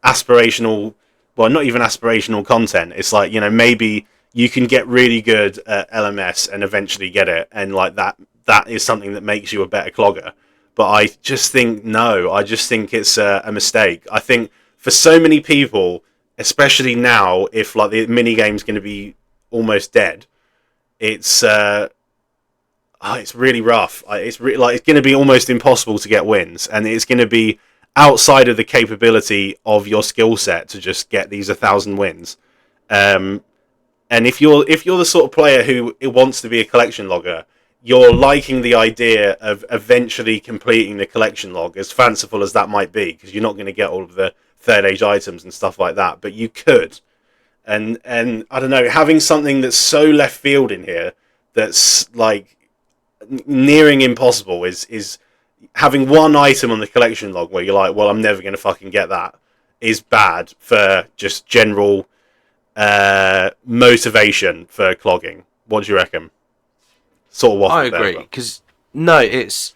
aspirational, well, not even aspirational content. It's like, maybe you can get really good at LMS and eventually get it, and like that is something that makes you a better clogger. But I just think, no, I just think it's a mistake. I think for so many people, especially now, if like the mini game's going to be almost dead, it's really rough. It's going to be almost impossible to get wins, and it's going to be outside of the capability of your skill set to just get these 1,000 wins. And if you're the sort of player who wants to be a collection logger, you're liking the idea of eventually completing the collection log, as fanciful as that might be, because you're not going to get all of the third age items and stuff like that, but you could. And I don't know, having something that's so left field in here, that's like nearing impossible, is having one item on the collection log where you're like, well, I'm never going to fucking get that, is bad for just general motivation for clogging. What do you reckon? Sort of waffle. I agree, because it's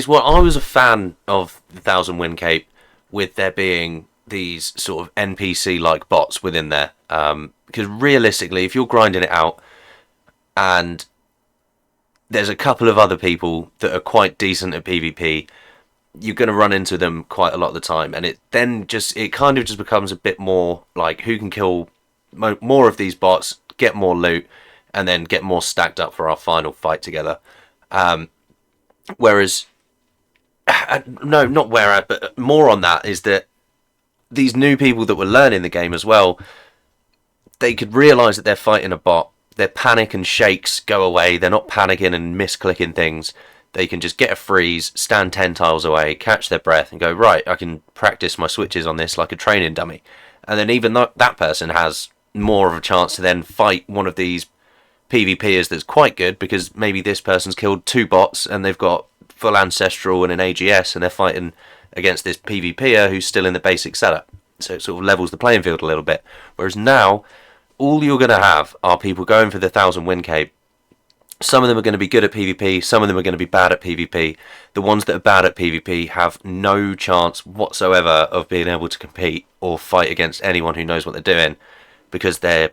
what I was a fan of the 1,000 win cape, with there being these sort of NPC like bots within there. Because realistically, if you're grinding it out and there's a couple of other people that are quite decent at PvP, you're going to run into them quite a lot of the time, and it kind of just becomes a bit more like who can kill more of these bots, get more loot, and then get more stacked up for our final fight together. Whereas, no, not whereas, but more on that is that these new people that were learning the game as well, they could realise that they're fighting a bot. Their panic and shakes go away. They're not panicking and misclicking things. They can just get a freeze, stand 10 tiles away, catch their breath, and go, right, I can practice my switches on this like a training dummy. And then even though that person has more of a chance to then fight one of these PvPers that's quite good, because maybe this person's killed 2 bots and they've got full ancestral and an AGS, and they're fighting against this PvPer who's still in the basic setup. So it sort of levels the playing field a little bit. Whereas now, all you're going to have are people going for the 1,000 win cape. Some of them are going to be good at PvP, some of them are going to be bad at PvP. The ones that are bad at PvP have no chance whatsoever of being able to compete or fight against anyone who knows what they're doing, because they're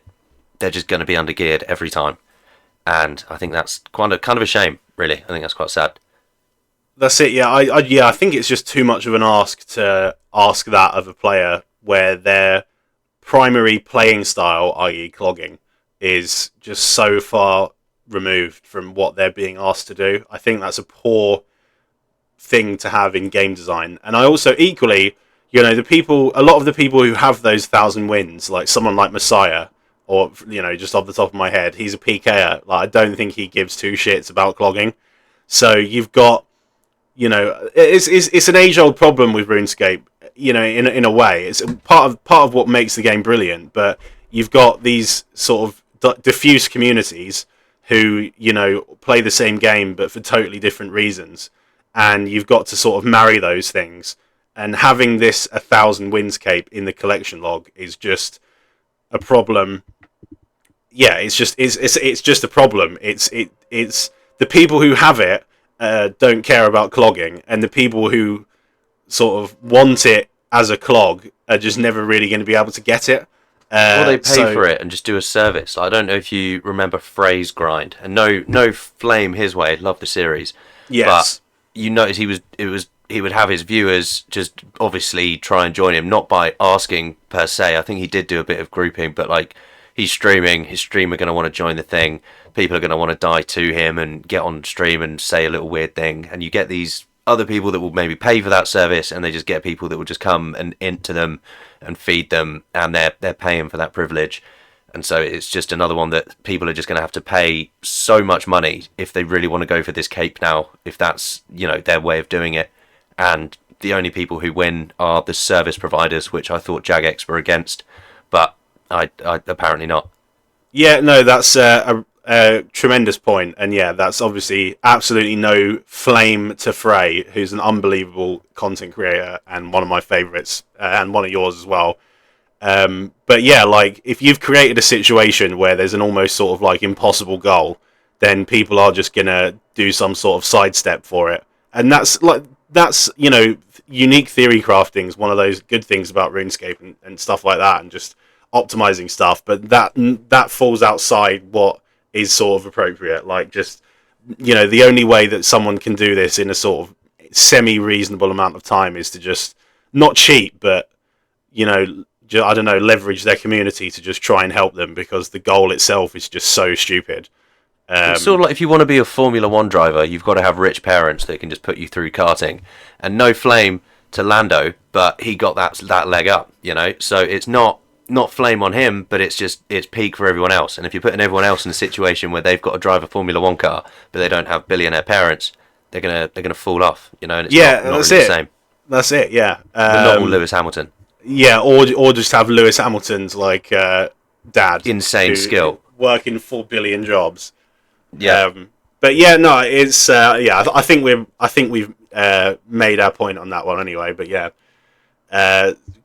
just going to be undergeared every time. And I think that's kind of a shame, really. I think that's quite sad. That's it, yeah. I think it's just too much of an ask to ask that of a player where their primary playing style, i.e. clogging, is just so far removed from what they're being asked to do. I think that's a poor thing to have in game design. And I also equally, a lot of the people who have those 1,000 wins, like someone like Messiah, or just off the top of my head, he's a PKer. Like, I don't think he gives 2 shits about clogging. So you've got, it's an age-old problem with RuneScape. In a way, it's part of what makes the game brilliant. But you've got these sort of diffuse communities who play the same game but for totally different reasons, and you've got to sort of marry those things. And having this 1,000 wins cape in the collection log is just a problem. Yeah, it's just a problem. It's the people who have it don't care about clogging, and the people who sort of want it as a clog are just never really going to be able to get it. Or they pay for it and just do a service. I don't know if you remember Frey's grind, and no flame his way. Love the series. Yes, but you notice he would have his viewers just obviously try and join him, not by asking per se. I think he did do a bit of grouping, but like, he's streaming, his stream are going to want to join the thing. People are going to want to die to him and get on stream and say a little weird thing, and you get these other people that will maybe pay for that service, and they just get people that will just come and into them and feed them, and they're paying for that privilege. And so it's just another one that people are just going to have to pay so much money if they really want to go for this cape now, if that's their way of doing it. And the only people who win are the service providers, which I thought Jagex were against, but I apparently not. Yeah, no, that's a tremendous point, and yeah, that's obviously absolutely no flame to Frey, who's an unbelievable content creator and one of my favourites, and one of yours as well. But yeah, like if you've created a situation where there's an almost sort of like impossible goal, then people are just gonna do some sort of sidestep for it, and that's unique theory crafting is one of those good things about RuneScape and stuff like that, and just optimizing stuff. But that falls outside what is sort of appropriate. Like just the only way that someone can do this in a sort of semi-reasonable amount of time is to just not cheat, but I don't know, leverage their community to just try and help them, because the goal itself is just so stupid. It's sort of like if you want to be a Formula 1 driver, you've got to have rich parents that can just put you through karting. And no flame to Lando, but he got that leg up, So it's not flame on him, but it's peak for everyone else. And if you're putting everyone else in a situation where they've got to drive a Formula 1 car, but they don't have billionaire parents, they're gonna fall off, And it's not that's really it. The same. That's it. Yeah. Not all Lewis Hamilton. Yeah, or just have Lewis Hamilton's dad, insane skill, working 4 billion jobs. Yeah, but yeah, no, it's I think we've made our point on that one anyway. But yeah,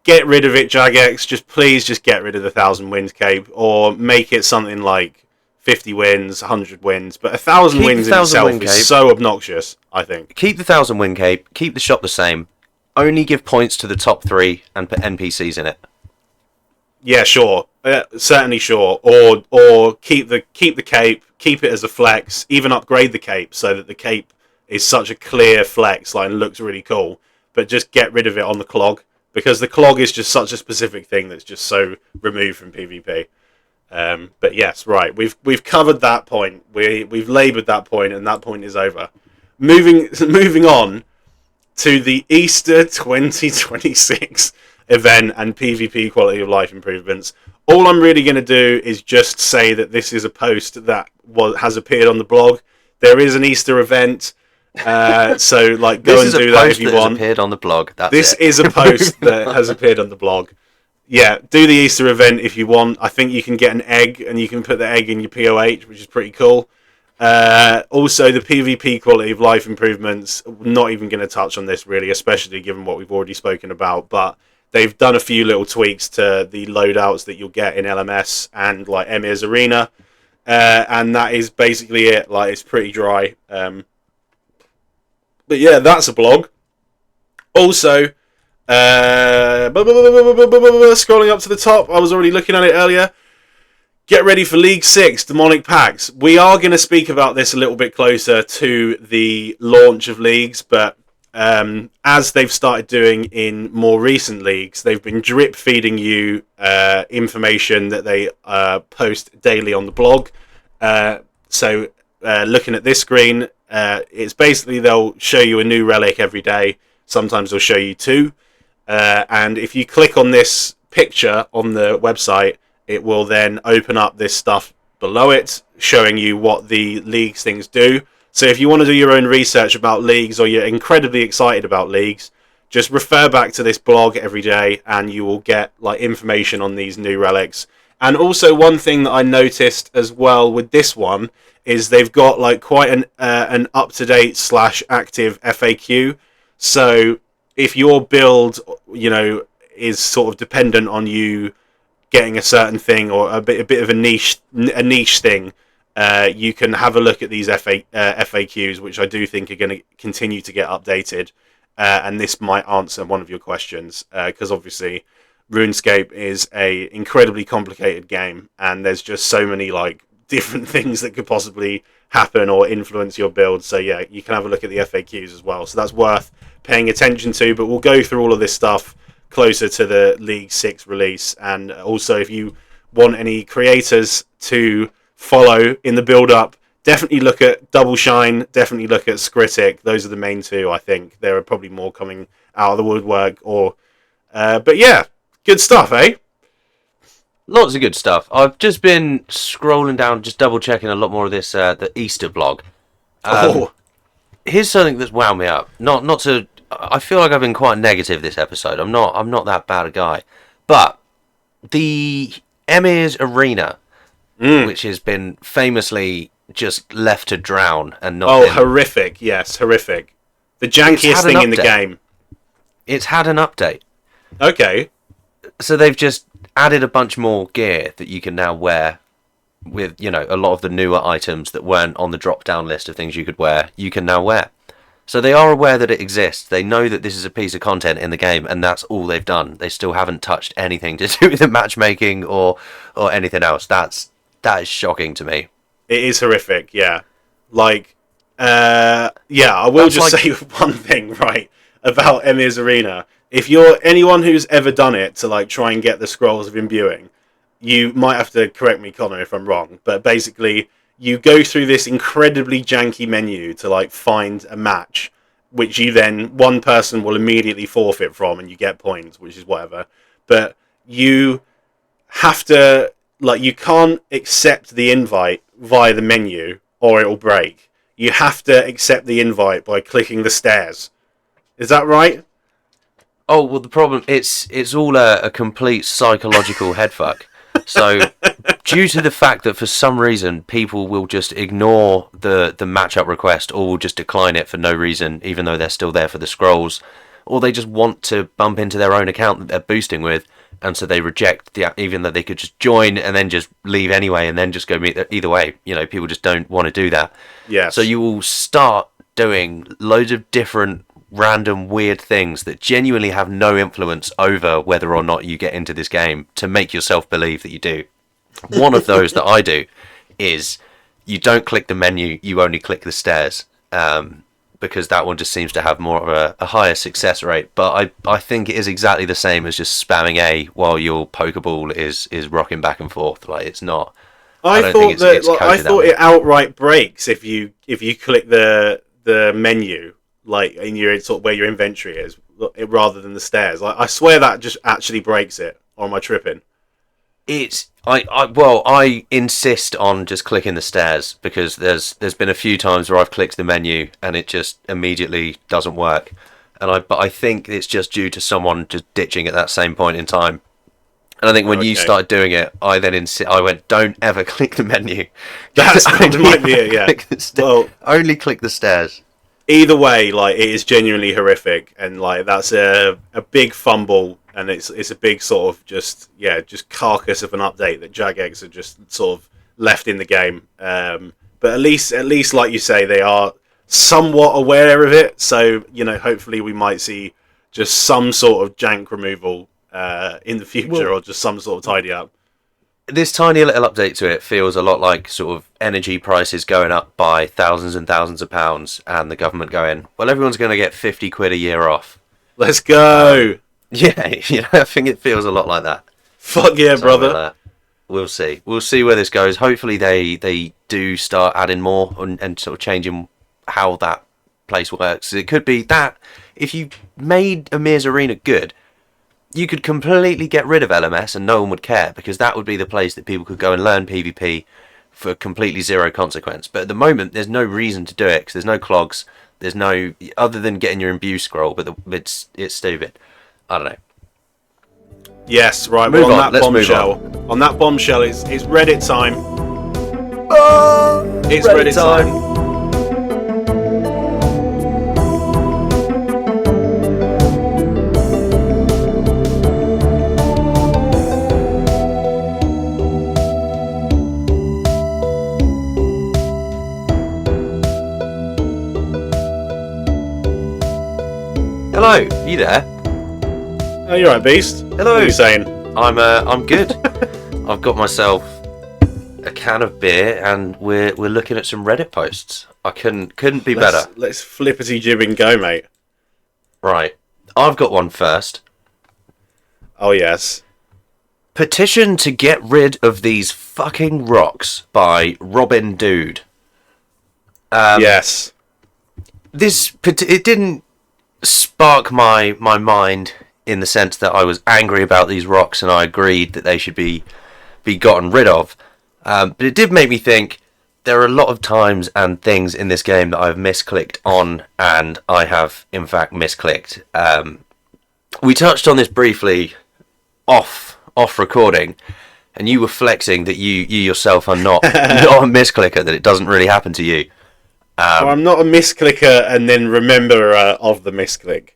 get rid of it, Jagex. Just get rid of the 1,000 wins cape, or make it something like 50 wins, 100 wins. But 1,000 wins in itself is so obnoxious, I think. Keep the 1,000 win cape. Keep the shop the same. Only give points to the top 3 and put NPCs in it. Yeah, sure, certainly sure. Or keep the cape, keep it as a flex. Even upgrade the cape so that the cape is such a clear flex, and looks really cool. But just get rid of it on the clog, because the clog is just such a specific thing that's just so removed from PvP. But yes, right, we've covered that point. We've laboured that point, and that point is over. Moving on to the Easter 2026 event and PvP quality of life improvements. All I'm really going to do is just say that this is a post that has appeared on the blog. There is an Easter event, so go and do that if you want. Appeared on the blog. This is a post that has appeared on the blog. Yeah, do the Easter event if you want. I think you can get an egg, and you can put the egg in your POH, which is pretty cool. Also, the PvP quality of life improvements, not even going to touch on this really, especially given what we've already spoken about, but they've done a few little tweaks to the loadouts that you'll get in LMS and Emir's Arena, and that is basically it. It's pretty dry. But yeah, that's a blog. Also, scrolling up to the top, I was already looking at it earlier. Get ready for League 6, Demonic Packs. We are going to speak about this a little bit closer to the launch of leagues, but as they've started doing in more recent leagues, they've been drip feeding you information that they post daily on the blog. So looking at this screen, it's basically they'll show you a new relic every day. Sometimes they'll show you 2. And if you click on this picture on the website, it will then open up this stuff below it, showing you what the leagues things do. So if you want to do your own research about leagues, or you're incredibly excited about leagues, just refer back to this blog every day, and you will get information on these new relics. And also, one thing that I noticed as well with this one is they've got quite an up-to-date / active FAQ. So if your build, is sort of dependent on you getting a certain thing, or a bit of a niche thing, you can have a look at these FAQs, which I do think are going to continue to get updated, and this might answer one of your questions, because obviously RuneScape is a incredibly complicated game, and there's just so many different things that could possibly happen or influence your build. So yeah, you can have a look at the FAQs as well. So that's worth paying attention to. But we'll go through all of this stuff closer to the League 6 release. And also, if you want any creators to follow in the build-up, definitely look at Double Shine, definitely look at Skritic. Those are the main 2, I think. There are probably more coming out of the woodwork. But yeah, good stuff, eh? Lots of good stuff. I've just been scrolling down, just double-checking a lot more of this, the Easter blog. Here's something that's wound me up. Not to... I feel like I've been quite negative this episode. I'm not that bad a guy. But the Emir's Arena, which has been famously just left to drown and not... horrific. Yes, horrific. The jankiest thing in the game. It's had an update. Okay. So they've just added a bunch more gear that you can now wear with, you know, a lot of the newer items that weren't on the drop-down list of things you could wear, you can now wear. So they are aware that it exists. They know that this is a piece of content in the game, and that's all they've done. They still haven't touched anything to do with the matchmaking or anything else. That is shocking to me. It is horrific, yeah. Like, I will just say one thing, right, about Emir's Arena. If you're anyone who's ever done it to, like, try and get the scrolls of imbuing, you might have to correct me, Connor, if I'm wrong, but basically you go through this incredibly janky menu to, like, find a match, which you then, one person will immediately forfeit from, and you get points, which is whatever. But you have to, like, you can't accept the invite via the menu, or it'll break. You have to accept the invite by clicking the stairs. Is that right? Oh, well, the problem, it's all a complete psychological headfuck. So, due to the fact that for some reason people will just ignore the matchup request or will just decline it for no reason, even though they're still there for the scrolls, or they just want to bump into their own account that they're boosting with, and so they reject even though they could just join and then just leave anyway and then just go meet either way. You know, people just don't want to do that. Yes. So you will start doing loads of different random weird things that genuinely have no influence over whether or not you get into this game to make yourself believe that you do. One of those that I do is you don't click the menu, you only click the stairs, because that one just seems to have more of a higher success rate. But I think it is exactly the same as just spamming A while your Pokeball is rocking back and forth. Like, it's not. I thought it outright breaks if you click the menu, like in your sort of where your inventory is, rather than the stairs. Like, I swear that just actually breaks it. Or am I tripping? I insist on just clicking the stairs because there's been a few times where I've clicked the menu and it just immediately doesn't work, but I think it's just due to someone just ditching at that same point in time. And I think when you started doing it, I went, don't ever click the menu. That might be it, yeah. Well, only click the stairs. Either way, like, it is genuinely horrific, and like that's a big fumble, and it's a big sort of just carcass of an update that Jagex have just sort of left in the game. But at least like you say, they are somewhat aware of it. So, you know, hopefully we might see just some sort of jank removal in the future, or just some sort of tidy up. This tiny little update to it feels a lot like sort of energy prices going up by thousands and thousands of pounds, and the government going, well, everyone's going to get 50 quid a year off. Let's go! Yeah, you know, I think it feels a lot like that. Fuck yeah, so brother! We'll see. We'll see where this goes. Hopefully they do start adding more and sort of changing how that place works. It could be that if you made Emir's Arena good, you could completely get rid of LMS and no one would care, because that would be the place that people could go and learn PvP for completely zero consequence. But at the moment, there's no reason to do it, because there's no clogs, there's no, other than getting your imbue scroll, but it's stupid. I don't know. Yes, right, well, on that bombshell, it's Reddit time. It's Reddit time. Hello, you there? Oh, you're right, Beast. Hello. What are you saying? I'm good. I've got myself a can of beer, and we're looking at some Reddit posts. I couldn't be better. Let's flippity jib and go, mate. Right, I've got one first. Oh yes. Petition to get rid of these fucking rocks by Robin Dude. Yes. It didn't spark my mind in the sense that I was angry about these rocks and I agreed that they should be gotten rid of. But it did make me think there are a lot of times and things in this game that I've misclicked on, and I have in fact misclicked. We touched on this briefly off recording, and you were flexing that you yourself are not a misclicker, that it doesn't really happen to you. I'm not a misclicker and then rememberer of the misclick.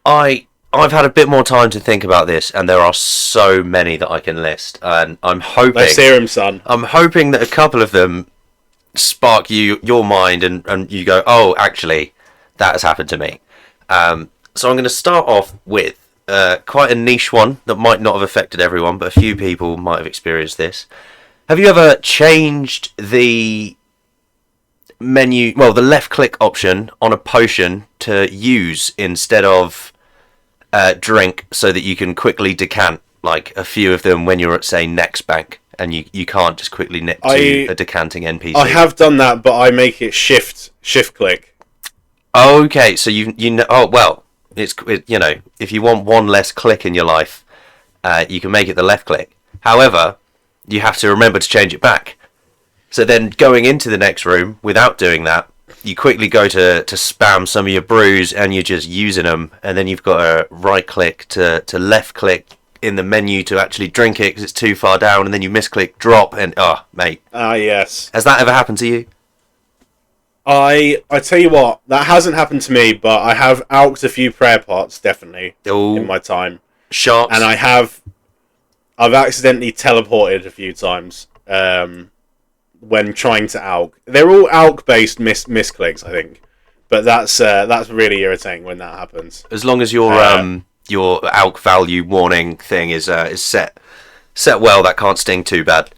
I I've had a bit more time to think about this, and there are so many that I can list, and I'm hoping. Let's hear 'em, son. I'm hoping that a couple of them spark your mind, and you go, oh, actually, that has happened to me. So I'm going to start off with quite a niche one that might not have affected everyone, but a few people might have experienced this. Have you ever changed the menu, well, the left click option on a potion to use instead of drink, so that you can quickly decant like a few of them when you're at, say, next bank, and you can't just quickly nip to a decanting NPC? I have done that, but I make it shift click. Okay, so you know, oh well, you know, if you want one less click in your life, you can make it the left click. However, you have to remember to change it back. So then going into the next room without doing that, you quickly go to spam some of your brews, and you're just using them, and then you've got to right click to left click in the menu to actually drink it because it's too far down, and then you misclick drop, and mate. Yes. Has that ever happened to you? I tell you what, that hasn't happened to me, but I have alked a few prayer pots, definitely, in my time. Sharks. And I've accidentally teleported a few times when trying to alk. They're all alk-based misclicks, I think. But that's really irritating when that happens. As long as your alk value warning thing is set well, that can't sting too bad.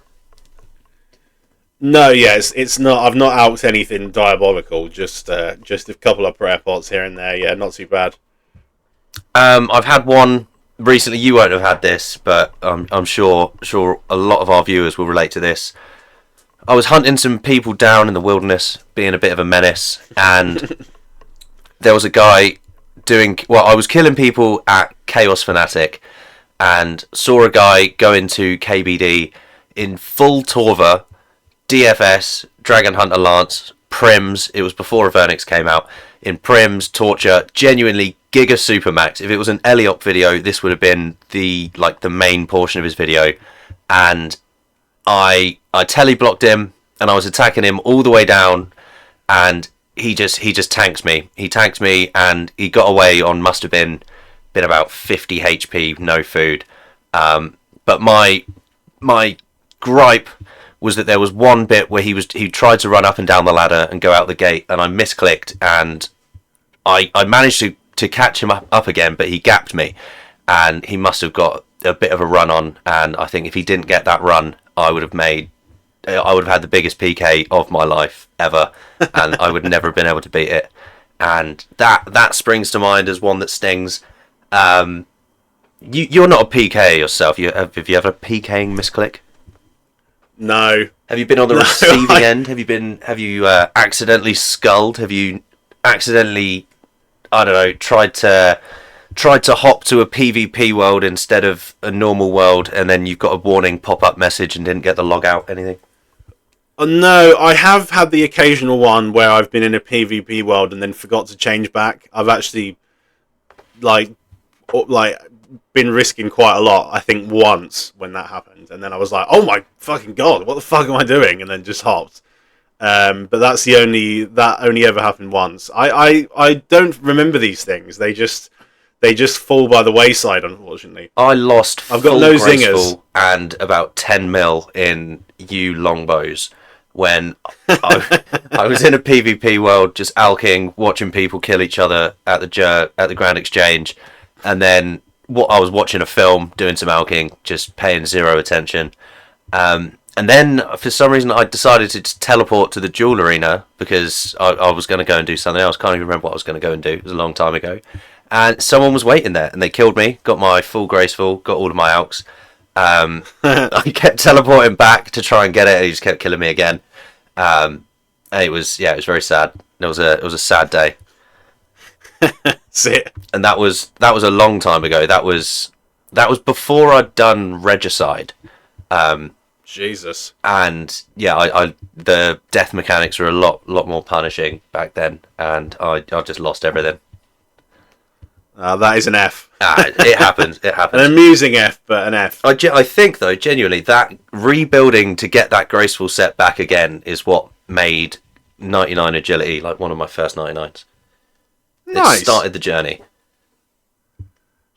No, yes, it's not. I've not alked anything diabolical. Just a couple of prayer pots here and there. Yeah, not too bad. I've had one recently. You won't have had this, but I'm sure a lot of our viewers will relate to this. I was hunting some people down in the wilderness, being a bit of a menace, and there was a guy I was killing people at Chaos Fanatic, and saw a guy go into KBD in full Torva, DFS, Dragon Hunter Lance, Prims. It was before Avernix came out. In Prims, Torture, genuinely Giga Supermax. If it was an Eliop video, this would have been the main portion of his video. And I teleblocked him, and I was attacking him all the way down, and he just tanks me. He tanked me, and he got away on must have been about 50 HP, no food. But my gripe was that there was one bit where he tried to run up and down the ladder and go out the gate, and I misclicked, and I managed to catch him up again, but he gapped me, and he must have got a bit of a run on, and I think if he didn't get that run, I would have had the biggest PK of my life ever, and I would never have been able to beat it. And that springs to mind as one that stings. You're not a PK yourself. Have you ever PKing misclick? No. Have you been on the receiving end? Have you accidentally sculled? Have you accidentally, I don't know, tried to hop to a PvP world instead of a normal world, and then you've got a warning pop-up message and didn't get the log out, anything? No, I have had the occasional one where I've been in a PvP world and then forgot to change back. I've actually been risking quite a lot, I think, once when that happened, and then I was like, oh my fucking god, what the fuck am I doing? And then just hopped. But that only ever happened once. I don't remember these things. They just fall by the wayside, unfortunately. I lost I've got no zingers and about 10 mil in U longbows when I was in a PvP world, just alking, watching people kill each other at the Grand Exchange, and then I was watching a film, doing some alking, just paying zero attention. And then, for some reason, I decided to just teleport to the Duel Arena because I was going to go and do something else. Can't even remember what I was going to go and do. It was a long time ago. And someone was waiting there, and they killed me, got my full graceful, got all of my alks. I kept teleporting back to try and get it, and he just kept killing me again. And it was very sad. It was a sad day. That's it. And that was a long time ago. That was before I'd done Regicide. Jesus. And yeah, the death mechanics were a lot more punishing back then, and I just lost everything. That is an F. It happens. It happens. An amusing F, but an F. I think, though, genuinely, that rebuilding to get that graceful set back again is what made 99 Agility like one of my first 99s. Nice. It started the journey.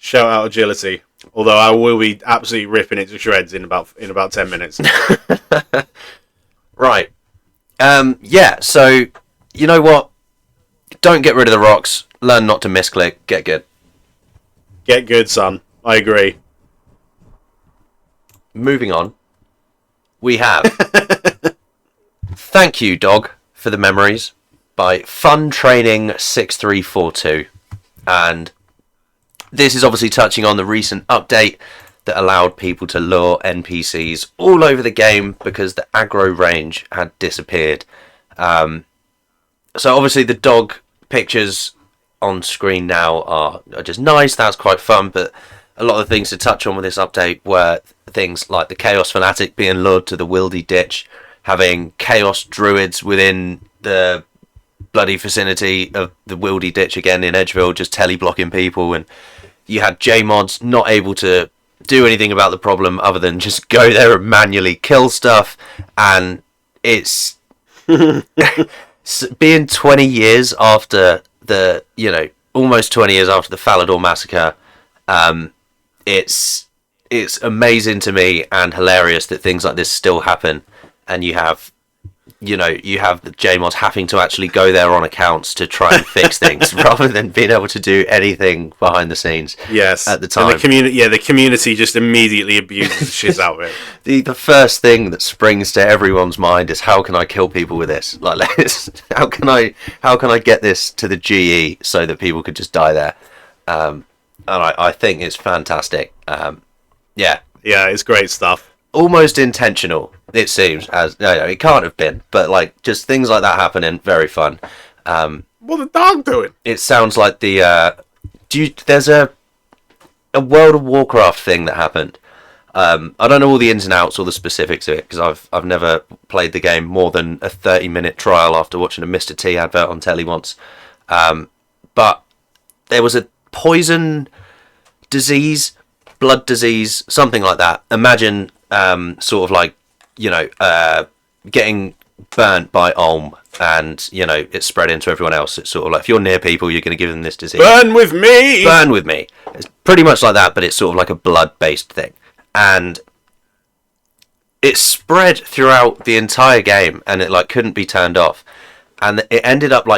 Shout out agility. Although I will be absolutely ripping it to shreds in about 10 minutes. Right. Yeah, so, you know what? Don't get rid of the rocks. Learn not to misclick. Get good. Get good, son. I agree. Moving on. We have Thank You, Dog, for the Memories by Fun Training 6342. And this is obviously touching on the recent update that allowed people to lure NPCs all over the game because the aggro range had disappeared. So obviously the dog pictures on screen now are just nice. That's quite fun, but a lot of things to touch on with this update were things like the Chaos Fanatic being lured to the Wildy Ditch, having Chaos Druids within the bloody vicinity of the Wildy Ditch again in Edgeville, just tele-blocking people, and you had J-mods not able to do anything about the problem other than just go there and manually kill stuff. And it's being 20 years after the, almost 20 years after the Falador massacre, it's amazing to me and hilarious that things like this still happen, and you have the JMods having to actually go there on accounts to try and fix things rather than being able to do anything behind the scenes. Yes, at the time. And the community just immediately abuses the shit out of it. The first thing that springs to everyone's mind is, how can I kill people with this? Like, how can I get this to the GE so that people could just die there? And I think it's fantastic. Yeah, it's great stuff. Almost intentional, it seems. As it can't have been, but like just things like that happening, very fun. What the dog doing? It sounds like there's a World of Warcraft thing that happened. I don't know all the ins and outs or the specifics of it because I've never played the game more than a 30-minute trial after watching a Mr. T advert on telly once. But there was a poison disease, blood disease, something like that. Imagine sort of like, getting burnt by Ulm and, it's spread into everyone else. It's sort of like, if you're near people, you're going to give them this disease. Burn with me! Burn with me. It's pretty much like that, but it's sort of like a blood-based thing. And it spread throughout the entire game, and it couldn't be turned off. And it ended up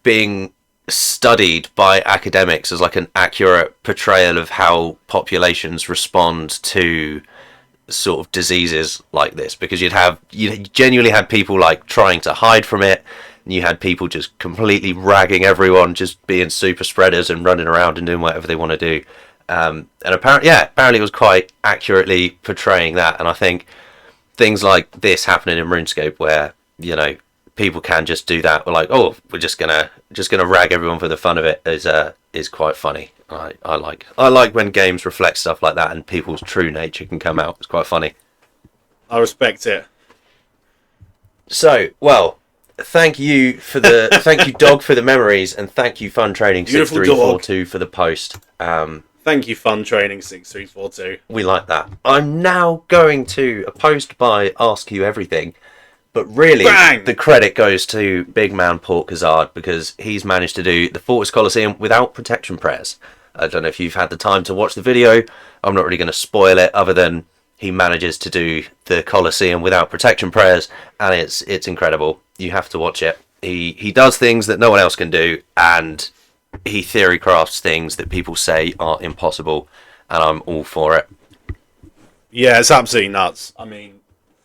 being studied by academics as an accurate portrayal of how populations respond to sort of diseases like this, because you genuinely had people trying to hide from it, and you had people just completely ragging everyone, just being super spreaders and running around and doing whatever they want to do. And apparently it was quite accurately portraying that. And I think things like this happening in RuneScape, where people can just do that, we're we're just gonna rag everyone for the fun of it, is quite funny. I like when games reflect stuff like that and people's true nature can come out. It's quite funny. I respect it. So, well, thank you Dog, for the memories, and thank you Fun Training 6342 for the post. Thank you Fun Training 6342. We like that. I'm now going to a post by Ask You Everything. But really, Bang! The credit goes to big man Port Kazard, because he's managed to do the Fortis Coliseum without protection prayers. I don't know if you've had the time to watch the video. I'm not really going to spoil it, other than he manages to do the Coliseum without protection prayers, and it's incredible. You have to watch it. He does things that no one else can do, and he theory crafts things that people say are impossible, and I'm all for it. Yeah, it's absolutely nuts. I mean,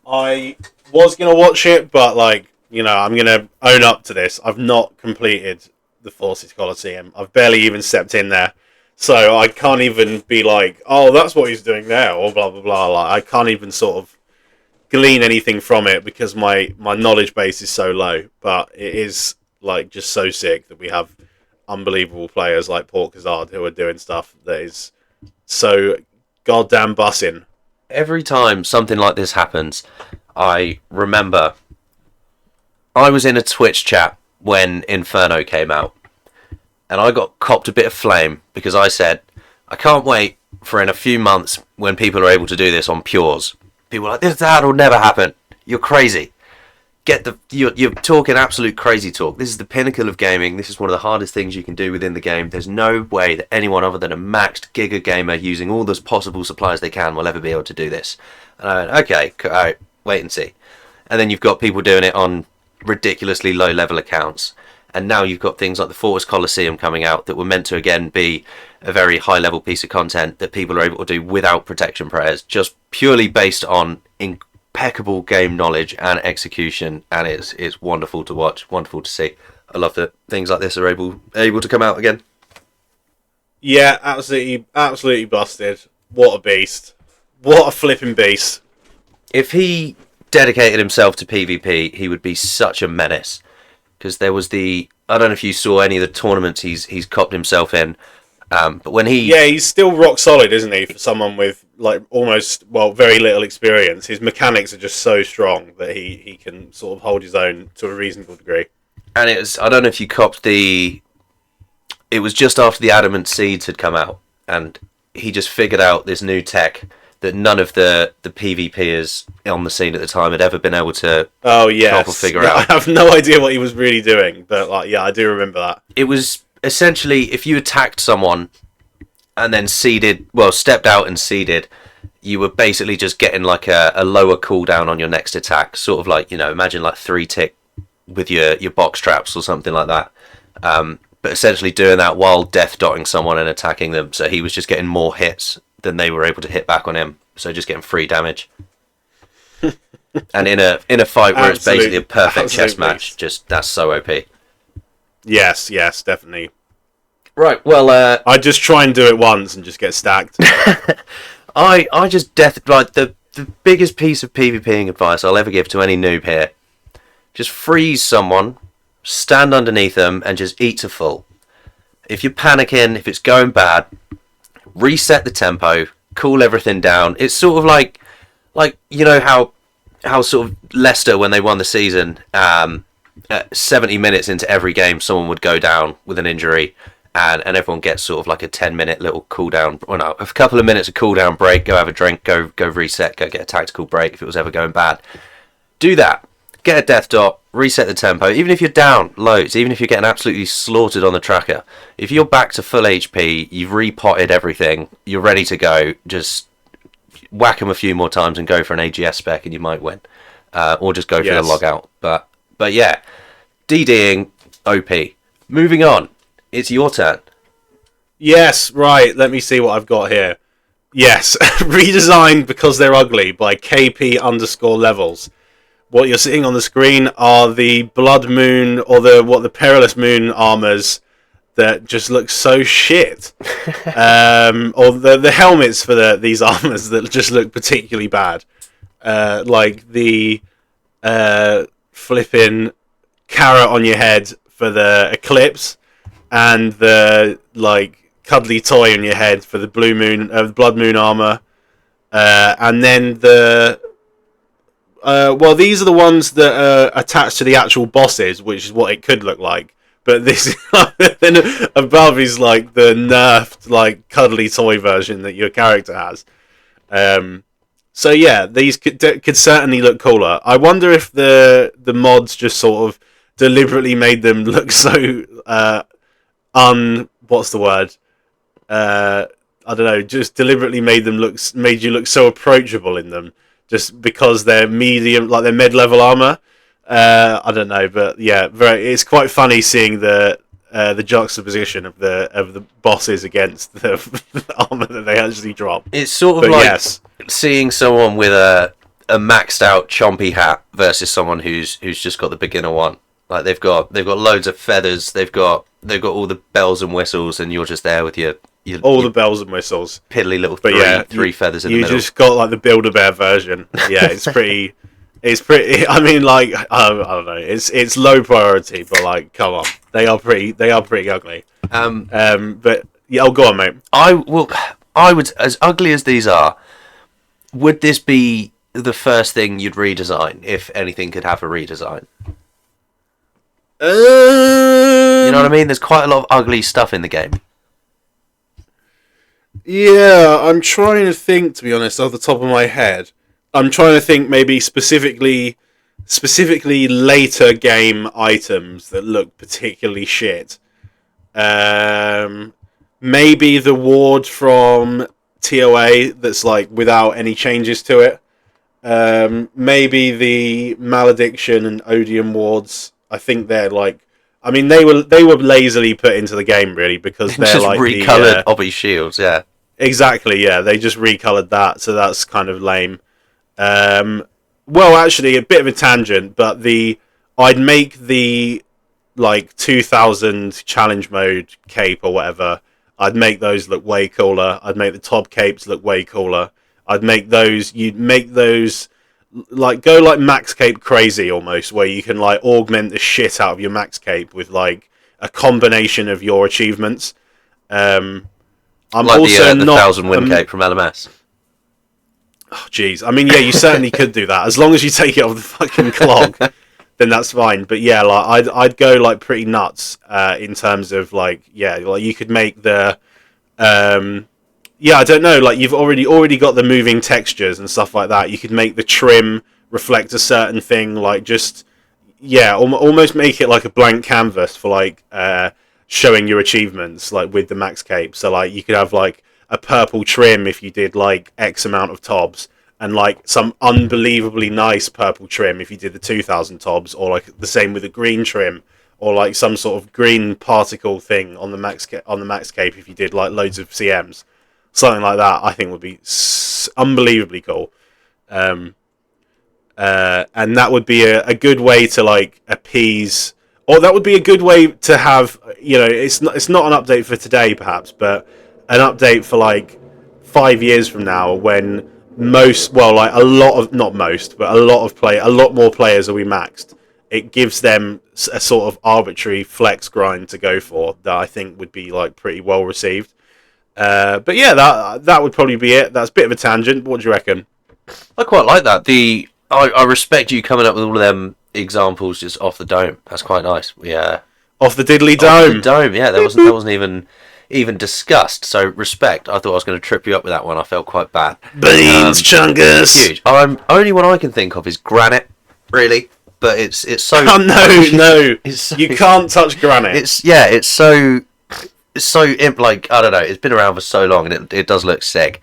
I was going to watch it, but I'm going to own up to this. I've not completed the Fortis Coliseum. I've barely even stepped in there. So I can't even be oh, that's what he's doing now, or blah, blah, blah. I can't even sort of glean anything from it because my knowledge base is so low. But it is, just so sick that we have unbelievable players like Port Kazard who are doing stuff that is so goddamn bussing. Every time something like this happens, I remember I was in a Twitch chat when Inferno came out, and I got copped a bit of flame because I said, I can't wait for in a few months when people are able to do this on Pures. People are like, that'll never happen. You're crazy. you're talking absolute crazy talk. This is the pinnacle of gaming. This is one of the hardest things you can do within the game. There's no way that anyone other than a maxed giga gamer using all those possible supplies they can will ever be able to do this. And I went, okay, all right, wait and see. And then you've got people doing it on ridiculously low level accounts. And now you've got things like the Fortress Coliseum coming out that were meant to, again, be a very high-level piece of content that people are able to do without protection prayers, just purely based on impeccable game knowledge and execution. And it's wonderful to watch, wonderful to see. I love that things like this are able to come out again. Yeah, absolutely busted. What a beast. What a flipping beast. If he dedicated himself to PvP, he would be such a menace. Because there was I don't know if you saw any of the tournaments he's copped himself in, but when he's still rock solid, isn't he? For someone with very little experience, his mechanics are just so strong that he can sort of hold his own to a reasonable degree. And I don't know if you copped it was just after the Adamant Seeds had come out, and he just figured out this new tech that none of the PvPers on the scene at the time had ever been able to figure out. I have no idea what he was really doing, but I do remember that. It was essentially, if you attacked someone and then stepped out and seeded, you were basically just getting like a lower cooldown on your next attack, sort of like, imagine like 3-tick with your box traps or something like that. But essentially doing that while death dotting someone and attacking them, so he was just getting more hits than they were able to hit back on him, so just getting free damage. And in a fight where it's basically a perfect chess match, just that's so OP. Yes, definitely. Right, well, I just try and do it once and just get stacked. I just the biggest piece of PvPing advice I'll ever give to any noob here: just freeze someone, stand underneath them, and just eat to full. If you're panicking, if it's going bad, reset the tempo, cool everything down. It's sort of like how sort of Leicester, when they won the season, 70 minutes into every game someone would go down with an injury, and everyone gets sort of like a 10-minute little cooldown, a couple of minutes of cooldown break, go have a drink, go reset, go get a tactical break if it was ever going bad. Do that. Get a death dot, reset the tempo, even if you're down loads, even if you're getting absolutely slaughtered on the tracker. If you're back to full HP, you've repotted everything, you're ready to go, just whack them a few more times and go for an AGS spec and you might win. Or just go for the log out. But yeah, DDing, OP. Moving on, it's your turn. Yes, right, let me see what I've got here. Yes, redesigned because they're ugly by KP_levels. What you're seeing on the screen are the Blood Moon, or the Perilous Moon armors that just look so shit. Or the helmets for these armors that just look particularly bad. Like the flipping carrot on your head for the Eclipse, and the cuddly toy on your head for the Blood Moon armor. And then these are the ones that are attached to the actual bosses, which is what it could look like. But this, then above is like the nerfed, cuddly toy version that your character has. So yeah, these could certainly look cooler. I wonder if the mods just sort of deliberately made them look so what's the word? I don't know. Just deliberately made you look so approachable in them. Just because they're medium, they're mid-level armor. I don't know, but yeah, it's quite funny seeing the juxtaposition of the bosses against the armor that they actually drop. It's sort of seeing someone with a maxed out chompy hat versus someone who's just got the beginner one. Like they've got loads of feathers, they've got all the bells and whistles, and you're just there with your the bells and whistles, piddly little three feathers in the middle. You just got the Build-A-Bear version. Yeah, it's pretty. It's pretty. I mean, I don't know. It's low priority, but come on, they are pretty ugly. But yeah, go on, mate. I would, as ugly as these are, would this be the first thing you'd redesign if anything could have a redesign? You know what I mean? There's quite a lot of ugly stuff in the game. Yeah, I'm trying to think, to be honest, off the top of my head. I'm trying to think maybe specifically specifically later game items that look particularly shit. Maybe the ward from TOA that's like without any changes to it. Maybe the malediction and odium wards. I think they're like. I mean, they were lazily put into the game really because they're just like recolored obby shields. Yeah, exactly. Yeah, they just recolored that, so that's kind of lame. Well, actually, a bit of a tangent, but I'd make the like 2000 challenge mode cape or whatever. I'd make those look way cooler. I'd make the top capes look way cooler. I'd make those. You'd make those like go like max cape crazy almost, where you can like augment the shit out of your max cape with like a combination of your achievements. I'm like also the not 1000 win cape from LMS. Oh, jeez. I mean, yeah, you certainly could do that as long as you take it off the fucking clog. Then that's fine. But yeah, like I'd go like pretty nuts in terms of like you could make the I don't know, like you've already got the moving textures and stuff like that. You could make the trim reflect a certain thing, like just almost make it like a blank canvas for like showing your achievements, like with the max cape. So like you could have like a purple trim if you did like X amount of tobs, and like some unbelievably nice purple trim if you did the 2000 tobs, or like the same with a green trim, or like some sort of green particle thing on the max cape if you did like loads of CMs, something like that. I think would be unbelievably cool, and that would be a good way to like appease, or that would be a good way to have, it's not an update for today perhaps, but an update for like 5 years from now when a lot more players will be maxed. It gives them a sort of arbitrary flex grind to go for that I think would be like pretty well received. But yeah, that would probably be it. That's a bit of a tangent. What do you reckon? I quite like that. I respect you coming up with all of them examples just off the dome. That's quite nice. Yeah, off the diddly dome. Off the dome. Yeah, that wasn't even discussed. So respect. I thought I was going to trip you up with that one. I felt quite bad. Beans, Chungus. Huge. Only one I can think of is granite. Really, but it's so. Oh no! You can't touch granite. It's so like, I don't know. It's been around for so long, and it does look sick.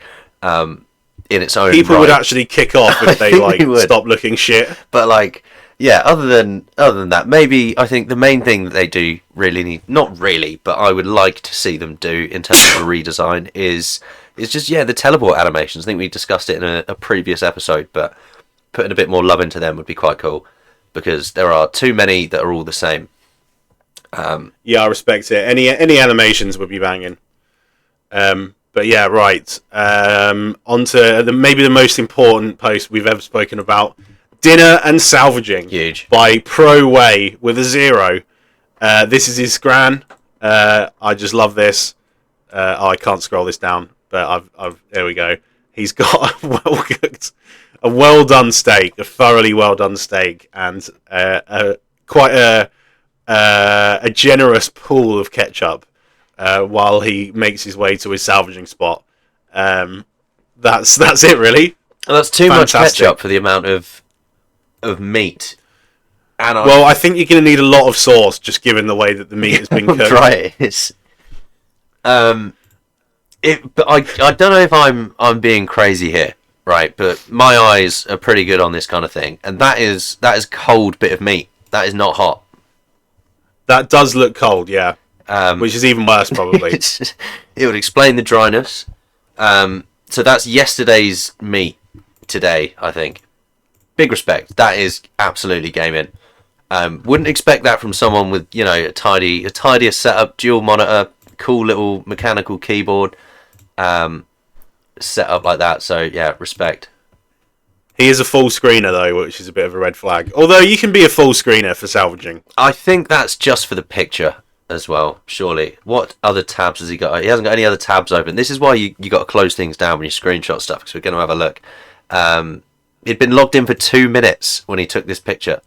In its own people right. would actually kick off if they like stop looking shit. But like, yeah, other than that, maybe I think the main thing that they do really need, not really, but I would like to see them do in terms of a redesign is just the teleport animations. I think we discussed it in a previous episode, but putting a bit more love into them would be quite cool because there are too many that are all the same. I respect it. Any animations would be banging. But yeah, right. On to maybe the most important post we've ever spoken about. Dinner and Salvaging. Huge. By Pro Way with a 0. This is his scran. I just love this. I can't scroll this down, but there we go. He's got a well done steak, a thoroughly well done steak, and quite a generous pool of ketchup. While he makes his way to his salvaging spot. That's it, really. And that's too much ketchup for the amount of meat. And I think you're going to need a lot of sauce, just given the way that the meat has been cooked. Right. But I don't know if I'm being crazy here, right? But my eyes are pretty good on this kind of thing, and that is cold bit of meat. That is not hot. That does look cold, yeah. Which is even worse, probably. It would explain the dryness. So that's yesterday's meat today, I think. Big respect. That is absolutely gaming. Wouldn't expect that from someone with, a tidier setup, dual monitor, cool little mechanical keyboard, set up like that. So yeah, respect. He is a full screener though, which is a bit of a red flag. Although you can be a full screener for salvaging. I think that's just for the picture as well, surely. What other tabs has he got? He hasn't got any other tabs open. This is why you got to close things down when you screenshot stuff, because we're going to have a look. He'd been logged in for 2 minutes when he took this picture.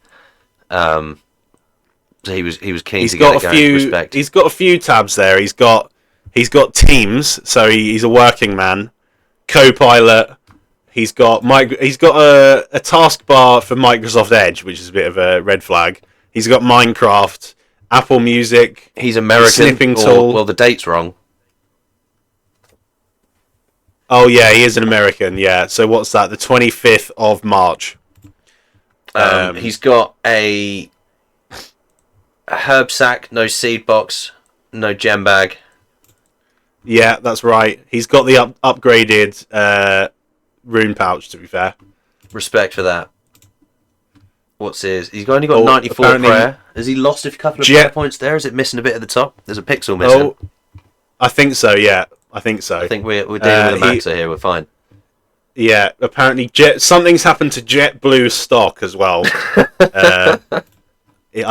So he was keen to get it going. Respect. He's got a few tabs there. He's got Teams, so he's a working man. Copilot. He's got a taskbar for Microsoft Edge, which is a bit of a red flag. He's got Minecraft, Apple Music. He's American. Snipping tool. Well, the date's wrong. Oh yeah, he is an American. Yeah. So what's that? The 25th of March. He's got a herb sack, no seed box, no gem bag. Yeah, that's right. He's got the upgraded rune pouch, to be fair. Respect for that. What's his? He's only got 94 prayer. Has he lost a couple of prayer points there? Is it missing a bit at the top? There's a pixel missing. Oh, I think so, yeah. I think so. I think we're dealing with a maxer here. We're fine. Yeah, apparently something's happened to JetBlue stock as well. I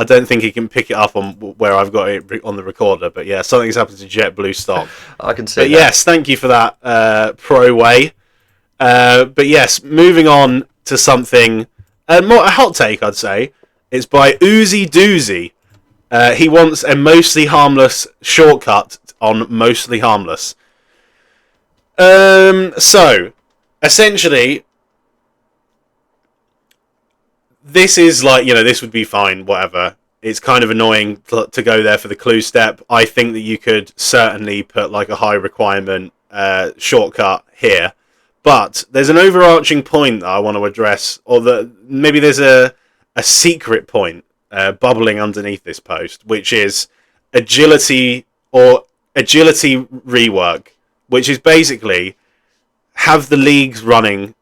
don't think he can pick it up on where I've got it on the recorder, but yeah, something's happened to JetBlue stock. I can see that. Yes, thank you for that, Pro Way. But yes, moving on to something, more a hot take, I'd say. It's by Oozy Doozy. He wants a mostly harmless shortcut on Mostly Harmless. So, essentially, this is like, this would be fine, whatever. It's kind of annoying to go there for the clue step. I think that you could certainly put like a high requirement shortcut here. But there's an overarching point that I want to address, or maybe there's a secret point bubbling underneath this post, which is agility rework, which is basically have the leagues running,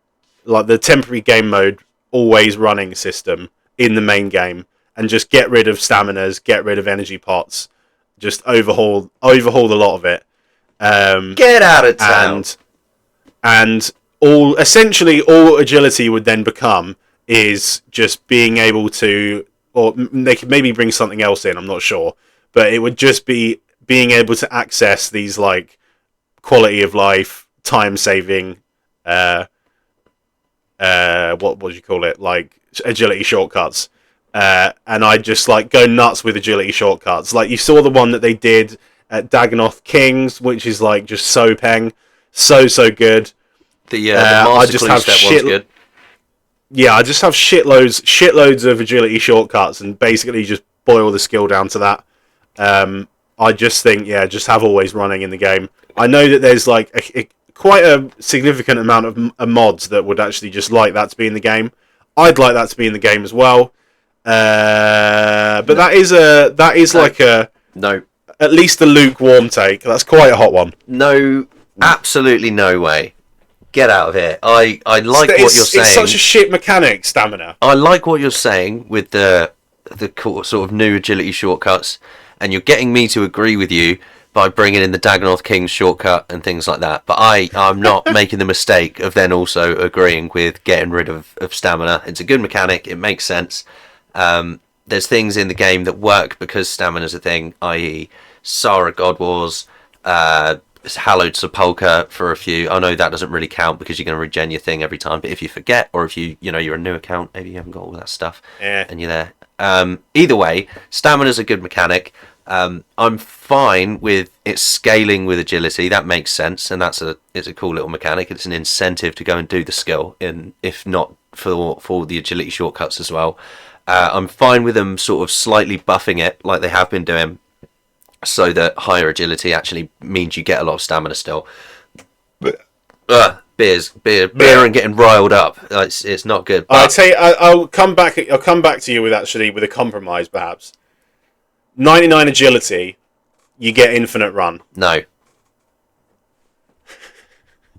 like the temporary game mode always running system in the main game, and just get rid of staminas, get rid of energy pots, just overhaul the lot of it. Get out of town. And all agility would then become is just being able to, or they could maybe bring something else in, I'm not sure, but it would just be being able to access these like quality of life, time saving, what would you call it, like agility shortcuts. And I just like go nuts with agility shortcuts. Like you saw the one that they did at Dagonoth Kings, which is like just so peng, so good. The master clue step one's good. Yeah, I just have shitloads of agility shortcuts, and basically just boil the skill down to that. I just think, just have always running in the game. I know that there's like quite a significant amount of mods that would actually just like that to be in the game. I'd like that to be in the game as well. But no. that is like a no, at least a lukewarm take. That's quite a hot one. No, absolutely no way. Get out of here. I like what you're saying. It's such a shit mechanic, stamina. I like what you're saying with the sort of new agility shortcuts, and you're getting me to agree with you by bringing in the Dagonoth Kings shortcut and things like that. But I'm not making the mistake of then also agreeing with getting rid of stamina. It's a good mechanic. It makes sense. There's things in the game that work because stamina's a thing, i.e. Sara God Wars, Hallowed Sepulchre for a few. I know that doesn't really count because you're going to regen your thing every time, but if you forget, or if you're a new account, maybe you haven't got all that stuff, and you're there. Either way, stamina's a good mechanic. I'm fine with it scaling with agility. That makes sense, and it's a cool little mechanic. It's an incentive to go and do the skill, if not for the agility shortcuts as well. I'm fine with them sort of slightly buffing it like they have been doing, so that higher agility actually means you get a lot of stamina still. Beer and getting riled up. It's not good. But... I'll tell you, I'll come back to you with a compromise perhaps. 99 agility, you get infinite run.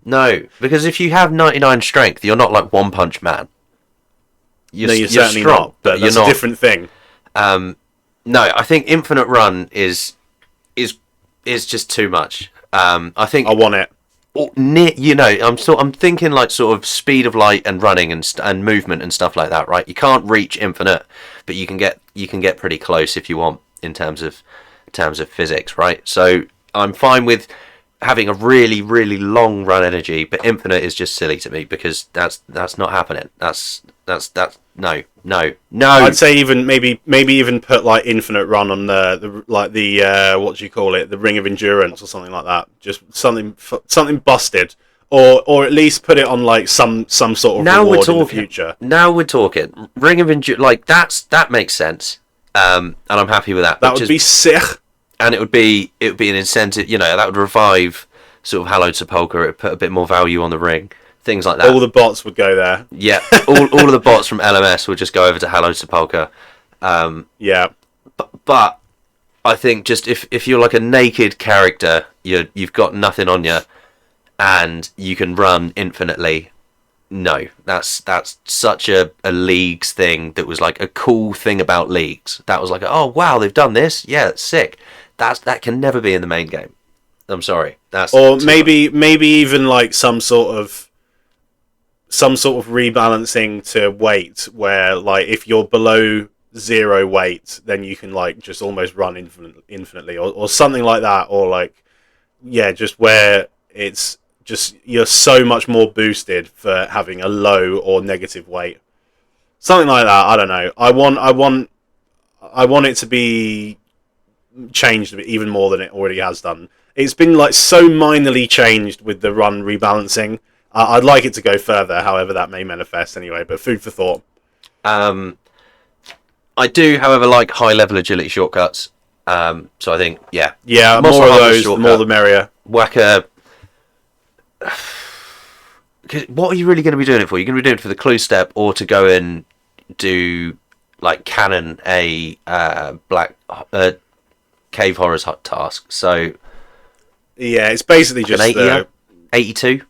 No, because if you have 99 strength, you're not like One Punch Man. You're certainly strong, not, but that's a different thing. No, I think infinite run is just too much. I think I want it. I'm thinking like sort of speed of light and running and movement and stuff like that, right? You can't reach infinite, but you can get pretty close if you want in terms of physics, right? So I'm fine with having a really, really long run energy, but infinite is just silly to me because that's not happening. That's no. I'd say maybe even put like infinite run on the what do you call it? The Ring of Endurance or something like that. Just something busted. or at least put it on like some sort of reward in the future. Now we're talking. Ring of Endurance, like that makes sense. And I'm happy with that. That would be sick. And it would be an incentive. That would revive sort of Hallowed Sepulchre. It would put a bit more value on the ring. Things like that. All the bots would go there. Yeah, all of the bots from LMS would just go over to Hallowed Sepulchre. Yeah. But I think just if you're like a naked character, you've got nothing on you, and you can run infinitely. No, that's such a Leagues thing that was like a cool thing about Leagues. That was like, oh wow, they've done this. Yeah, it's sick. That can never be in the main game. I'm sorry. Or maybe even like some sort of rebalancing to weight, where like if you're below 0 weight, then you can like just almost run infinitely, or something like that, or like just where it's just you're so much more boosted for having a low or negative weight, something like that. I don't know. I want it to be changed even more than it already has done. It's been like so minorly changed with the run rebalancing. I'd like it to go further, however that may manifest anyway, but food for thought. I do, however, like high-level agility shortcuts. So I think, more of those, the more the merrier. Whack a... What are you really going to be doing it for? You're going to be doing it for the clue step, or to go and do, like, cannon a cave horrors task. So... Yeah, it's basically just... An 80, 82?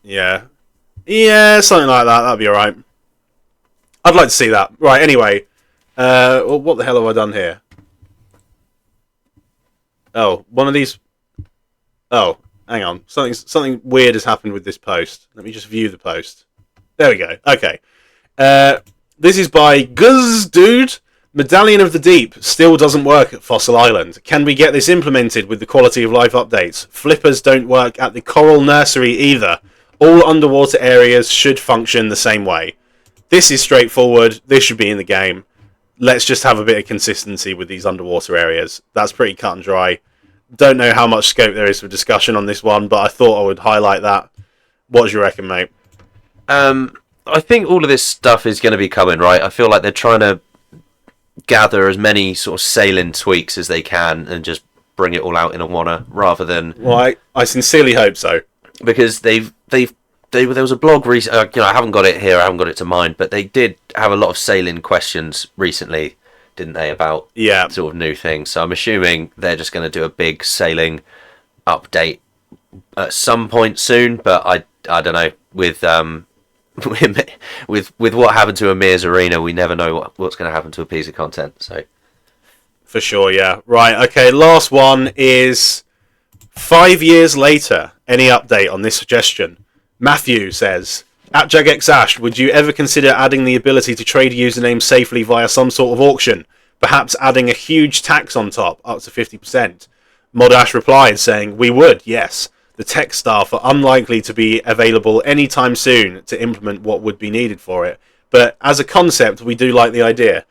Yeah, something like that. That'd be alright. I'd like to see that. Right, anyway. What the hell have I done here? Oh, one of these... Oh, hang on. Something weird has happened with this post. Let me just view the post. There we go. Okay. This is by Guzz Dude. Medallion of the Deep still doesn't work at Fossil Island. Can we get this implemented with the quality of life updates? Flippers don't work at the Coral Nursery either. All underwater areas should function the same way. This is straightforward. This should be in the game. Let's just have a bit of consistency with these underwater areas. That's pretty cut and dry. Don't know how much scope there is for discussion on this one, but I thought I would highlight that. What do you reckon, mate? I think all of this stuff is going to be coming, right? I feel like they're trying to gather as many sort of salient tweaks as they can and just bring it all out in a wanna, rather than... Well, I sincerely hope so. Because there was a blog recently, I haven't got it here, I haven't got it to mind, but they did have a lot of salient questions recently, didn't they, about sort of new things. So I'm assuming they're just going to do a big sailing update at some point soon, but I don't know, with what happened to Amir's Arena, we never know what's going to happen to a piece of content. So, for sure, yeah. Right, okay, last one is 5 years later. Any update on this suggestion? Matthew says, at JagXAsh, would you ever consider adding the ability to trade usernames safely via some sort of auction? Perhaps adding a huge tax on top, up to 50%. Modash replied, saying, we would, yes. The tech staff are unlikely to be available anytime soon to implement what would be needed for it. But as a concept, we do like the idea.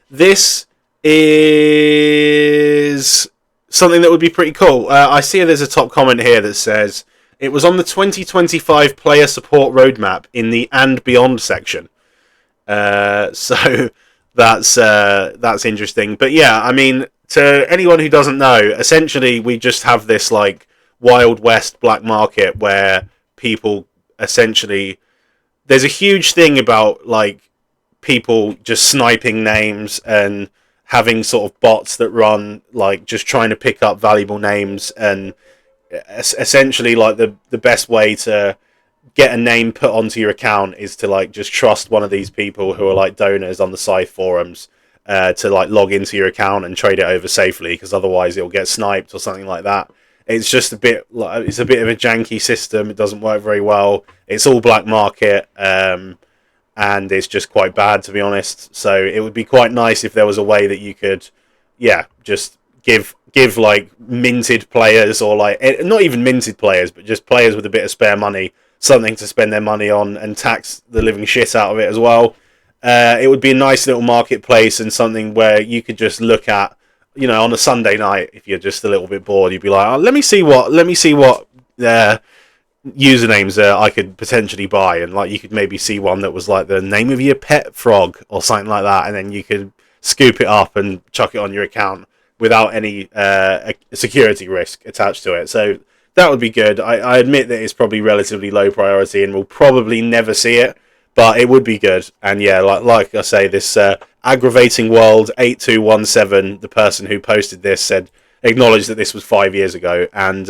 This is something that would be pretty cool. I see there's a top comment here that says, it was on the 2025 player support roadmap in the and beyond section. So that's interesting. But yeah, I mean, to anyone who doesn't know, essentially we just have this like Wild West black market where people essentially... There's a huge thing about like people just sniping names and having sort of bots that run like just trying to pick up valuable names, and essentially like the best way to get a name put onto your account is to like just trust one of these people who are like donors on the Scythe forums to like log into your account and trade it over safely, because otherwise it'll get sniped or something like that. It's just a bit of a janky system. It doesn't work very well. It's all black market, and it's just quite bad, to be honest. So it would be quite nice if there was a way that you could, just give like minted players, or like not even minted players, but just players with a bit of spare money, something to spend their money on and tax the living shit out of it as well. It would be a nice little marketplace and something where you could just look at, on a Sunday night, if you're just a little bit bored, you'd be like, oh, let me see what usernames that I could potentially buy, and like you could maybe see one that was like the name of your pet frog or something like that, and then you could scoop it up and chuck it on your account without any security risk attached to it. So that would be good. I admit that it's probably relatively low priority and we'll probably never see it, but it would be good. And yeah, like I say, this aggravating world 8217, the person who posted this said, acknowledged that this was 5 years ago, and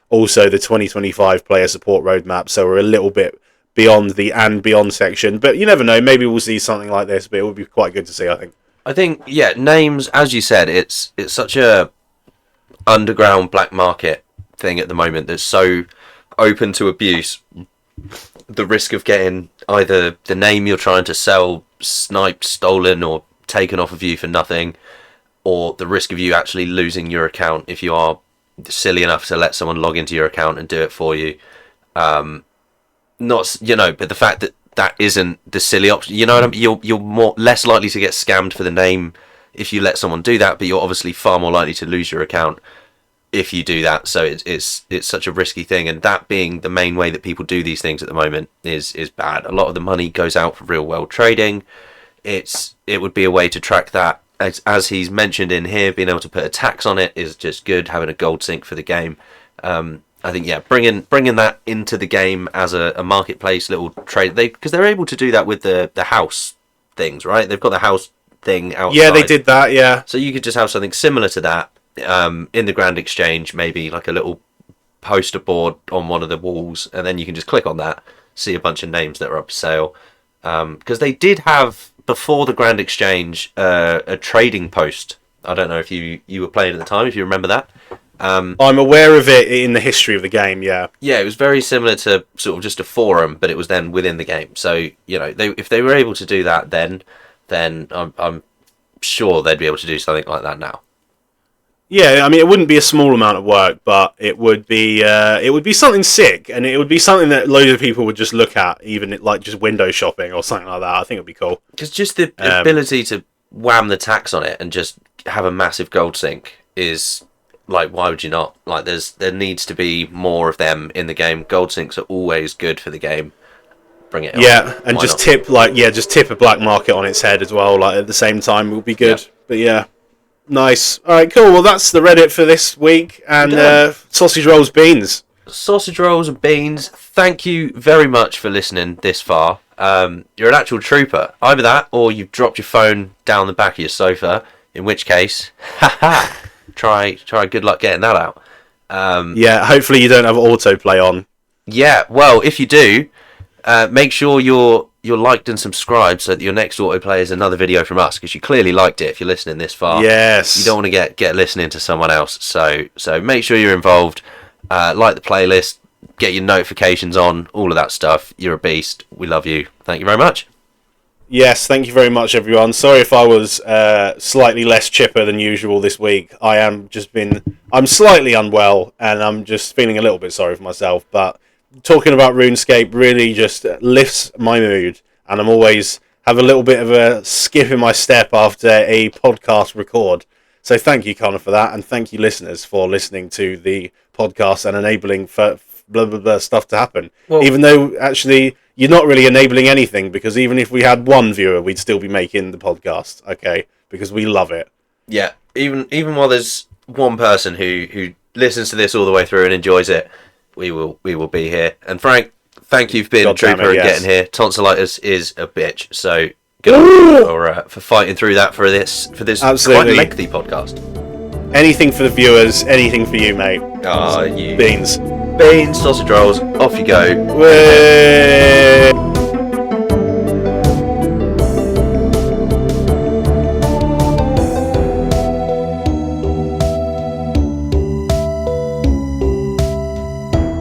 also the 2025 player support roadmap, so we're a little bit beyond the and beyond section, but you never know, maybe we'll see something like this, but it would be quite good to see, I think, yeah, names, as you said, it's such a underground black market thing at the moment that's so open to abuse. The risk of getting either the name you're trying to sell sniped, stolen, or taken off of you for nothing, or the risk of you actually losing your account if you are silly enough to let someone log into your account and do it for you. But the fact that isn't the silly option, you know what I mean? You're less likely to get scammed for the name if you let someone do that, but you're obviously far more likely to lose your account if you do that. So it's such a risky thing, and that being the main way that people do these things at the moment is bad. A lot of the money goes out for real world trading. It would be a way to track that, as he's mentioned in here. Being able to put a tax on it is just good. Having a gold sync for the game. I think, yeah, bringing that into the game as a marketplace little trade, because they're able to do that with the house things, right? They've got the house thing outside. Yeah, they did that, yeah. So you could just have something similar to that in the Grand Exchange, maybe like a little poster board on one of the walls, and then you can just click on that, see a bunch of names that are up for sale. Because they did have, before the Grand Exchange, a trading post. I don't know if you were playing at the time, if you remember that. I'm aware of it in the history of the game, yeah. Yeah, it was very similar to sort of just a forum, but it was then within the game. So, if they were able to do that then I'm sure they'd be able to do something like that now. Yeah, I mean, it wouldn't be a small amount of work, but it would be something sick, and it would be something that loads of people would just look at, even like just window shopping or something like that. I think it'd be cool. Because just the ability to wham the tax on it and just have a massive gold sink is... like, why would you not? Like, there needs to be more of them in the game. Gold sinks are always good for the game. Bring it on. Yeah, and just tip a black market on its head as well. Like, at the same time, would be good. Yeah. But yeah, nice. All right, cool. Well, that's the Reddit for this week. And sausage rolls, beans. Sausage rolls and beans. Thank you very much for listening this far. You're an actual trooper. Either that, or you've dropped your phone down the back of your sofa. In which case, haha. Try good luck getting that out. Yeah, hopefully you don't have autoplay on. Yeah, well, if you do, make sure you're liked and subscribed so that your next autoplay is another video from us, because you clearly liked it if you're listening this far. Yes. You don't want to get listening to someone else. So make sure you're involved. Like the playlist, get your notifications on, all of that stuff. You're a beast. We love you. Thank you very much. Yes, thank you very much, everyone. Sorry if I was slightly less chipper than usual this week. I'm slightly unwell, and I'm just feeling a little bit sorry for myself. But talking about RuneScape really just lifts my mood, and I'm always have a little bit of a skip in my step after a podcast record. So thank you, Connor, for that, and thank you, listeners, for listening to the podcast and enabling for blah blah blah stuff to happen. Well, even though actually you're not really enabling anything, because even if we had one viewer, we'd still be making the podcast, okay? Because we love it. Yeah, even while there's one person who listens to this all the way through and enjoys it, we will be here. And Frank, thank you for being a trooper and getting here. Tonsillitis is a bitch, so good for fighting through that for this absolutely quite lengthy podcast. Anything for the viewers, anything for you, mate. You beans, sausage rolls. Off you go. Way.